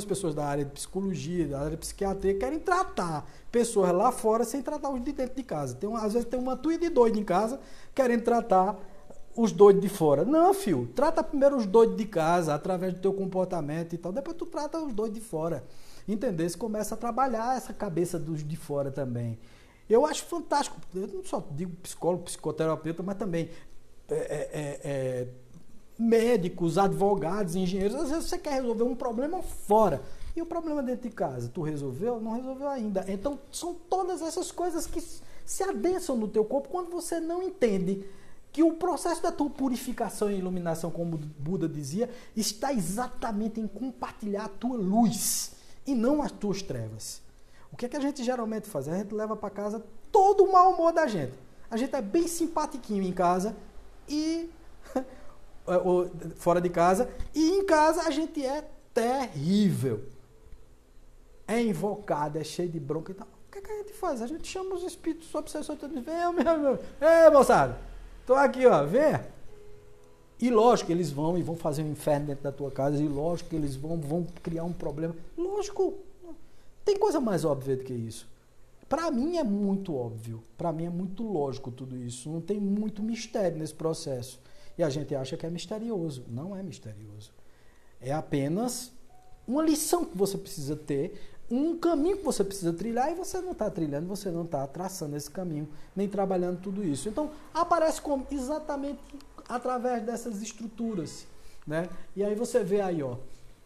pessoas da área de psicologia, da área de psiquiatria, querem tratar pessoas lá fora sem tratar os de dentro de casa. Às vezes tem uma tuia de doido em casa, querem tratar os doidos de fora. Não, filho, trata primeiro os doidos de casa, através do teu comportamento e tal, depois tu trata os doidos de fora. Entendeu? Você começa a trabalhar essa cabeça dos de fora também. Eu acho fantástico, eu não só digo psicólogo, psicoterapeuta, mas também médicos, advogados, engenheiros. Às vezes você quer resolver um problema fora. E o problema dentro de casa? Tu resolveu? Não resolveu ainda. Então, são todas essas coisas que se adensam no teu corpo quando você não entende que o processo da tua purificação e iluminação, como Buda dizia, está exatamente em compartilhar a tua luz e não as tuas trevas. O que é que a gente geralmente faz? A gente leva para casa todo o mau humor da gente. A gente é bem simpatiquinho em casa e fora de casa, e em casa a gente é terrível. É invocado, é cheio de bronca e tal. O que é que a gente faz? A gente chama os espíritos obsessores e diz: vem, ei, moçada, tô aqui, ó, vem. E lógico que eles vão fazer um inferno dentro da tua casa, e lógico que eles vão criar um problema. Lógico, tem coisa mais óbvia do que isso. Para mim é muito óbvio, para mim é muito lógico tudo isso, não tem muito mistério nesse processo. E a gente acha que é misterioso. Não é misterioso. É apenas uma lição que você precisa ter, um caminho que você precisa trilhar, e você não está trilhando, você não está traçando esse caminho, nem trabalhando tudo isso. Então, aparece como exatamente através dessas estruturas, né? E aí você vê aí, ó,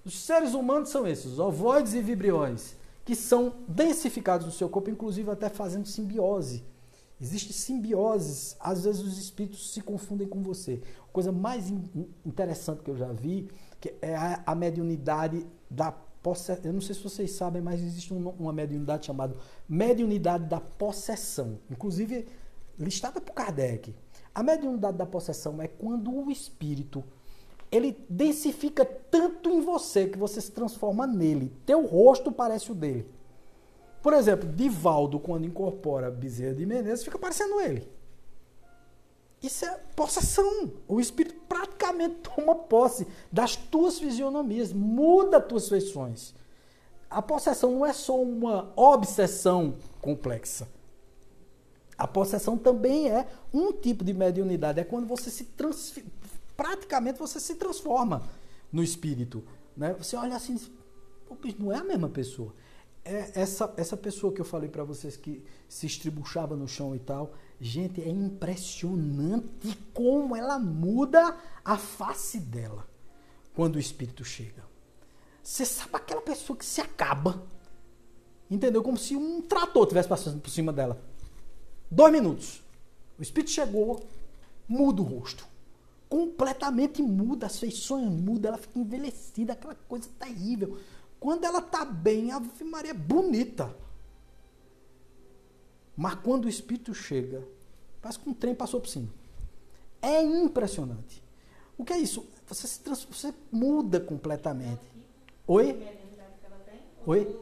os seres humanos são esses, os ovoides e vibriões, que são densificados no seu corpo, inclusive até fazendo simbiose. Existe simbioses, às vezes os espíritos se confundem com você. A coisa mais interessante que eu já vi que é a mediunidade da possessão. Eu não sei se vocês sabem, mas existe uma mediunidade chamada mediunidade da possessão, inclusive listada por Kardec. A mediunidade da possessão é quando o espírito ele densifica tanto em você que você se transforma nele. Teu rosto parece o dele. Por exemplo, Divaldo, quando incorpora Bezerra de Menezes, fica parecendo ele. Isso é possessão. O espírito praticamente toma posse das tuas fisionomias, muda as tuas feições. A possessão não é só uma obsessão complexa. A possessão também é um tipo de mediunidade. É quando você praticamente você se transforma no espírito. Né? Você olha assim, não é a mesma pessoa. essa pessoa que eu falei para vocês que se estribuchava no chão e tal, gente, é impressionante como ela muda a face dela quando o Espírito chega. Você sabe aquela pessoa que se acaba, entendeu? Como se um trator estivesse passando por cima dela. 2 minutos. O Espírito chegou, muda o rosto. Completamente muda, as feições mudam, ela fica envelhecida, aquela coisa terrível. Quando ela está bem, a Ave Maria é bonita. Mas quando o Espírito chega, parece que um trem passou por cima. É impressionante. O que é isso? Você muda completamente. Oi? Oi?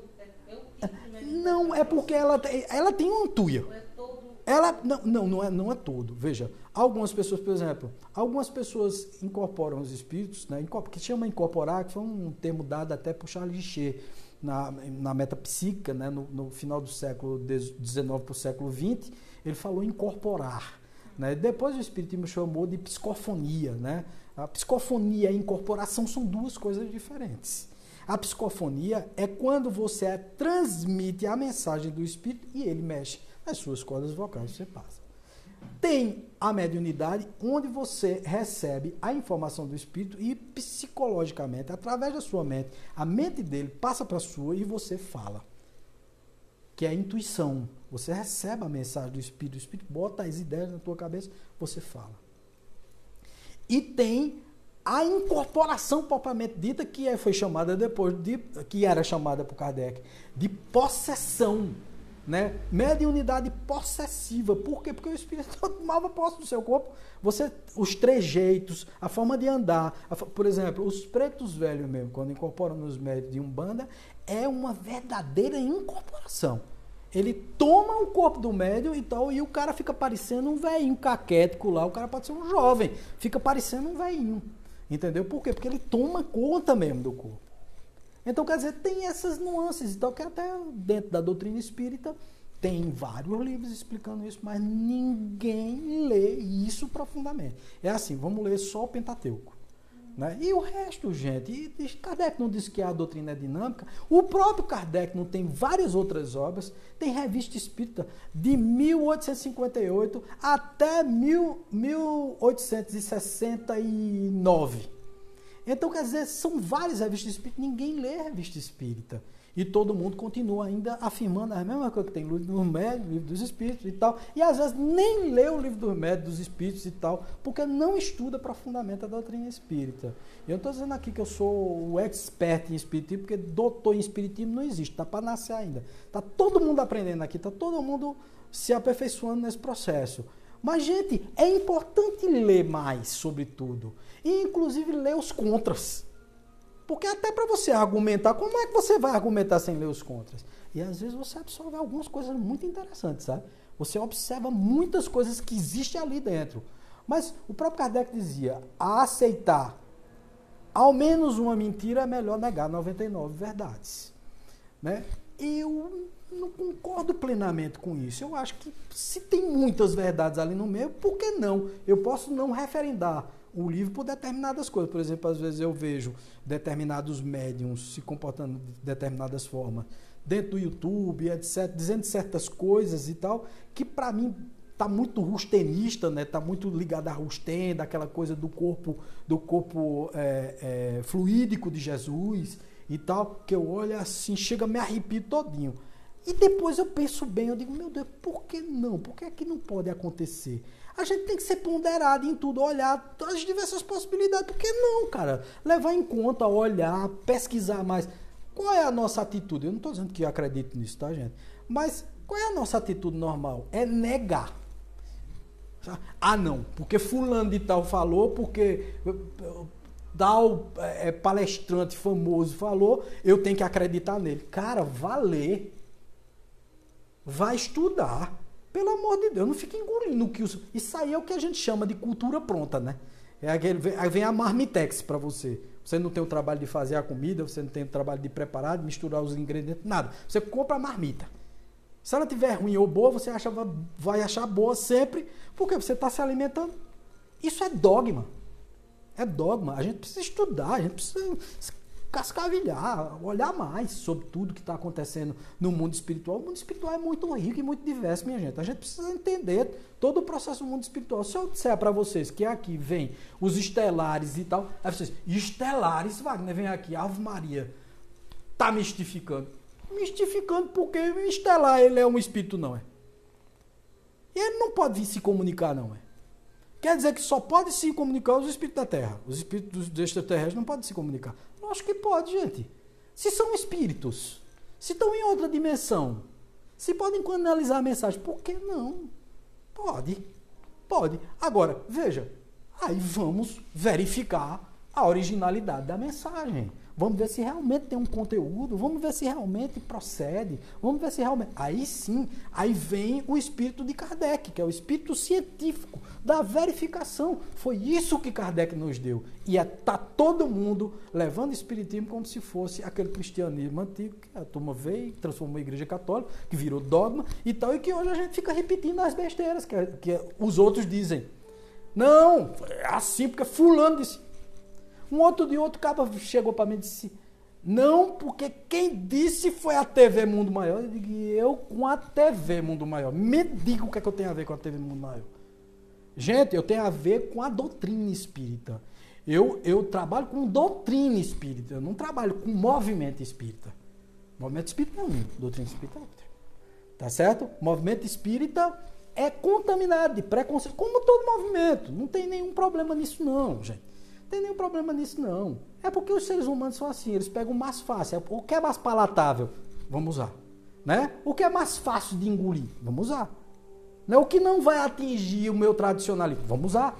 Não, é porque ela tem uma tuia. Ela, não é todo. Veja, algumas pessoas, por exemplo, algumas pessoas incorporam os espíritos, né, que chama incorporar, que foi um termo dado até por Charles Richer na metapsíquica, né, no final do século XIX para o século XX, ele falou incorporar. Né? Depois o espiritismo chamou de psicofonia. Né? A psicofonia e a incorporação são 2 coisas diferentes. A psicofonia é quando você transmite a mensagem do espírito e ele mexe nas suas cordas vocais, você passa. Tem a mediunidade, onde você recebe a informação do espírito e psicologicamente, através da sua mente, a mente dele passa para a sua e você fala. Que é a intuição. Você recebe a mensagem do espírito, o espírito bota as ideias na tua cabeça, você fala. E tem a incorporação propriamente dita, que foi chamada depois, que era chamada por Kardec, de possessão. Né? Mediunidade possessiva. Por quê? Porque o espírito tomava posse do seu corpo. Os trejeitos, a forma de andar. Por exemplo, os pretos velhos mesmo, quando incorporam nos médios de Umbanda, é uma verdadeira incorporação. Ele toma o corpo do médium e tal, e o cara fica parecendo um velhinho caquético lá. O cara pode ser um jovem, fica parecendo um velhinho. Entendeu? Por quê? Porque ele toma conta mesmo do corpo. Então, quer dizer, tem essas nuances. Então, que até dentro da doutrina espírita tem vários livros explicando isso, mas ninguém lê isso profundamente. É assim, vamos ler só o Pentateuco. Né? E o resto, gente, e Kardec não disse que a doutrina é dinâmica. O próprio Kardec não tem várias outras obras, tem revista espírita de 1858 até 1869. Então, quer dizer, são várias revistas espíritas, ninguém lê a revista espírita. E todo mundo continua ainda afirmando a mesma coisa que tem no livro dos médios, no livro dos espíritos e tal. E às vezes nem lê o livro dos médios, dos espíritos e tal, porque não estuda profundamente a doutrina espírita. Eu não estou dizendo aqui que eu sou o expert em espiritismo, porque doutor em espiritismo não existe, está para nascer ainda. Está todo mundo aprendendo aqui, está todo mundo se aperfeiçoando nesse processo. Mas, gente, é importante ler mais sobre tudo. E, inclusive, ler os contras. Porque até para você argumentar, como é que você vai argumentar sem ler os contras? E, às vezes, você absorve algumas coisas muito interessantes, sabe? Você observa muitas coisas que existem ali dentro. Mas o próprio Kardec dizia, a aceitar ao menos uma mentira é melhor negar 99 verdades. Né? Eu não concordo plenamente com isso. Eu acho que se tem muitas verdades ali no meio, por que não? Eu posso não referendar o livro por determinadas coisas. Por exemplo, às vezes eu vejo determinados médiums se comportando de determinadas formas dentro do YouTube, etc., dizendo certas coisas e tal, que para mim está muito rustenista, né? Está muito ligado a Rusten, daquela coisa do corpo fluídico de Jesus e tal, que eu olho assim, chega a me arrepio todinho. E depois eu penso bem, eu digo, meu Deus, por que não? Por que é que não pode acontecer? A gente tem que ser ponderado em tudo, olhar as diversas possibilidades. Por que não, cara? Levar em conta, olhar, pesquisar mais. Qual é a nossa atitude? Eu não estou dizendo que eu acredito nisso, tá, gente? Mas qual é a nossa atitude normal? É negar. Ah, não, porque fulano de tal falou, porque tal palestrante famoso falou, eu tenho que acreditar nele. Cara, vá ler. Vai estudar. Pelo amor de Deus, não fica engolindo que isso aí é o que a gente chama de cultura pronta, né? Aí vem a marmitex para você. Você não tem o trabalho de fazer a comida, você não tem o trabalho de preparar, de misturar os ingredientes, nada. Você compra a marmita. Se ela tiver ruim ou boa, você vai achar boa sempre, porque você está se alimentando. Isso é dogma. É dogma. A gente precisa estudar, a gente precisa cascavilhar, olhar mais sobre tudo que está acontecendo no mundo espiritual. O mundo espiritual é muito rico e muito diverso, minha gente. A gente precisa entender todo o processo do mundo espiritual. Se eu disser para vocês que aqui vem os estelares e tal, aí vocês, estelares, Wagner, vem aqui, Ave Maria, tá mistificando. Mistificando porque o estelar, ele é um espírito, não é? E ele não pode vir se comunicar, não é? Quer dizer que só pode se comunicar os espíritos da Terra. Os espíritos dos extraterrestres não podem se comunicar. Eu acho que pode, gente. Se são espíritos, se estão em outra dimensão, se podem canalizar a mensagem, por que não? Pode. Pode. Agora, veja, aí vamos verificar a originalidade da mensagem. Vamos ver se realmente tem um conteúdo, vamos ver se realmente procede, vamos ver se realmente... Aí sim, aí vem o espírito de Kardec, que é o espírito científico da verificação. Foi isso que Kardec nos deu. E está todo mundo levando o espiritismo como se fosse aquele cristianismo antigo, que a turma veio e transformou a igreja católica, que virou dogma e tal, e que hoje a gente fica repetindo as besteiras que os outros dizem. Não, é assim, porque fulano disse... Um outro cara chegou para mim e disse, não, porque quem disse foi a TV Mundo Maior. Eu digo, eu com a TV Mundo Maior. Me diga o que é que eu tenho a ver com a TV Mundo Maior. Gente, eu tenho a ver com a doutrina espírita. Eu trabalho com doutrina espírita, eu não trabalho com movimento espírita. Movimento espírita não, doutrina espírita é outra. Tá certo? Movimento espírita é contaminado de preconceito, como todo movimento. Não tem nenhum problema nisso não, gente. Não tem nenhum problema nisso, não. É porque os seres humanos são assim, eles pegam o mais fácil. O que é mais palatável? Vamos usar. Né? O que é mais fácil de engolir? Vamos usar. Né? O que não vai atingir o meu tradicionalismo? Vamos usar.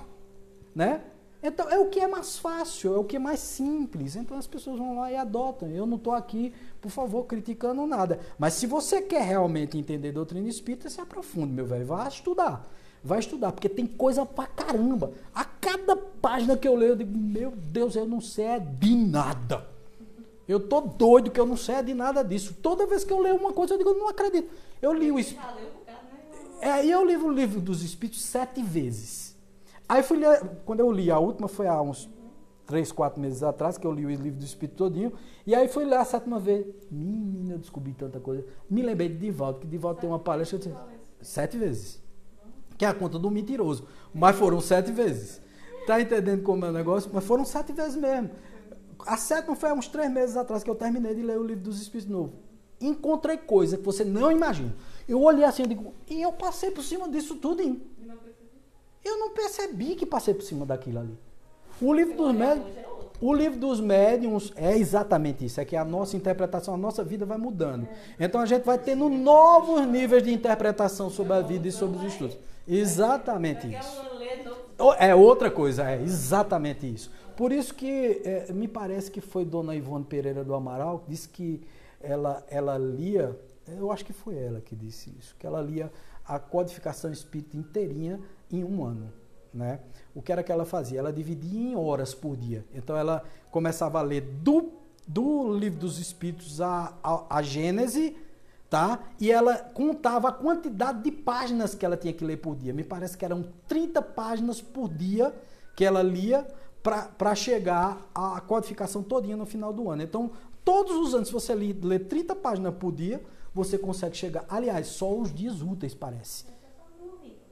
Né? Então, é o que é mais fácil, é o que é mais simples. Então, as pessoas vão lá e adotam. Eu não estou aqui, por favor, criticando nada. Mas se você quer realmente entender doutrina espírita, se aprofunde, meu velho. Vai estudar. Vai estudar, porque tem coisa pra caramba. A cada página que eu leio, eu digo, meu Deus, eu não sei de nada. Eu tô doido que eu não sei de nada disso. Toda vez que eu leio uma coisa, eu digo, eu não acredito. Eu li o eu li o livro dos Espíritos 7 vezes. Aí fui ler, quando eu li a última, foi há uns 3, 4 meses atrás, que eu li o livro do Espírito todinho, e aí fui ler a 7ª vez. Menina, eu descobri tanta coisa. Me lembrei de Divaldo, que Divaldo tem uma palestra, eu disse, 7 vezes. Que é a conta do mentiroso. Mas foram 7 vezes. Tá entendendo como é o negócio? Mas foram 7 vezes mesmo. A 7ª foi há uns 3 meses atrás que eu terminei de ler o livro dos Espíritos Novo. Encontrei coisa que você não imagina. Eu olhei assim e digo, e eu passei por cima disso tudo. Eu não percebi que passei por cima daquilo ali. O livro dos médiuns é exatamente isso. É que a nossa interpretação, a nossa vida vai mudando. Então a gente vai tendo novos níveis de interpretação sobre a vida e sobre os estudos. Exatamente isso. É outra coisa, é exatamente isso. Por isso que me parece que foi Dona Ivone Pereira do Amaral que disse que ela lia, eu acho que foi ela que disse isso, que ela lia a codificação espírita inteirinha em um ano. Né? O que era que ela fazia? Ela dividia em horas por dia. Então ela começava a ler do livro dos Espíritos a Gênese, tá? E ela contava a quantidade de páginas que ela tinha que ler por dia. Me parece que eram 30 páginas por dia que ela lia para chegar à codificação todinha no final do ano. Então, todos os anos, se você lê 30 páginas por dia, você consegue chegar. Aliás, só os dias úteis, parece.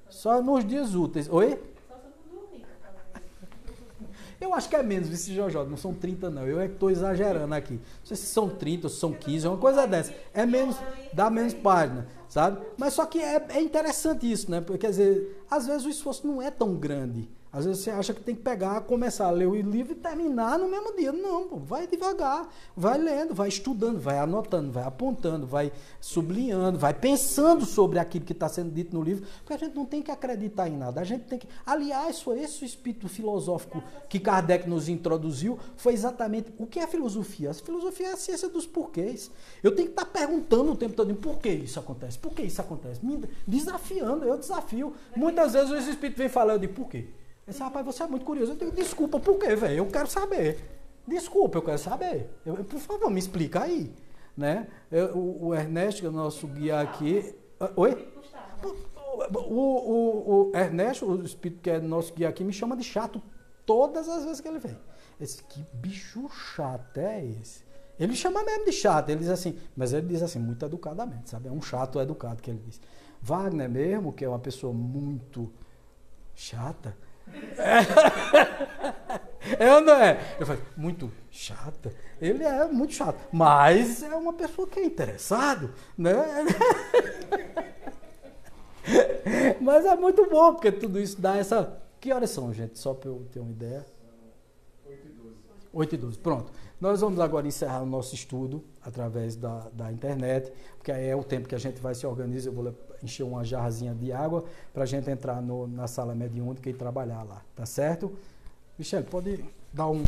Só nos dias úteis. Oi? Eu acho que é menos, vice Jojó, não são 30 não, eu é que estou exagerando aqui. Não sei se são 30 ou se são 15, é uma coisa dessa. É menos, dá menos página, sabe? Mas só que é interessante isso, né? Porque, quer dizer, às vezes o esforço não é tão grande. Às vezes você acha que tem que pegar, começar a ler o livro e terminar no mesmo dia. Não, pô, vai devagar, vai lendo, vai estudando, vai anotando, vai apontando, vai sublinhando, vai pensando sobre aquilo que está sendo dito no livro, porque a gente não tem que acreditar em nada. A gente tem que... Aliás, foi esse o espírito filosófico que Kardec nos introduziu, foi exatamente o que é filosofia. A filosofia é a ciência dos porquês. Eu tenho que estar perguntando o tempo todo, por que isso acontece? Por que isso acontece? Me desafiando, eu desafio. Muitas vezes os espíritos vêm falando de por quê. Esse rapaz, você é muito curioso. Eu digo, desculpa, por quê, velho? Eu quero saber. Desculpa, eu quero saber. Por favor, me explica aí. Né? O Ernesto, que é o nosso guia aqui... Oi? O Ernesto, o espírito que é nosso guia aqui, me chama de chato todas as vezes que ele vem. Eu disse, que bicho chato é esse? Ele chama mesmo de chato, ele diz assim, mas ele diz assim, muito educadamente, sabe? É um chato educado que ele diz. Wagner mesmo, que é uma pessoa muito chata, é ou não é? Eu falei, muito chata? Ele é muito chato, mas é uma pessoa que é interessado, né? Mas é muito bom, porque tudo isso dá essa... Que horas são, gente? Só para eu ter uma ideia. 8h12. 8h12, pronto. Nós vamos agora encerrar o nosso estudo através da internet, porque aí é o tempo que a gente vai se organizar. Eu vou encher uma jarrazinha de água para a gente entrar na sala mediúnica e trabalhar lá, tá certo? Michele, pode dar um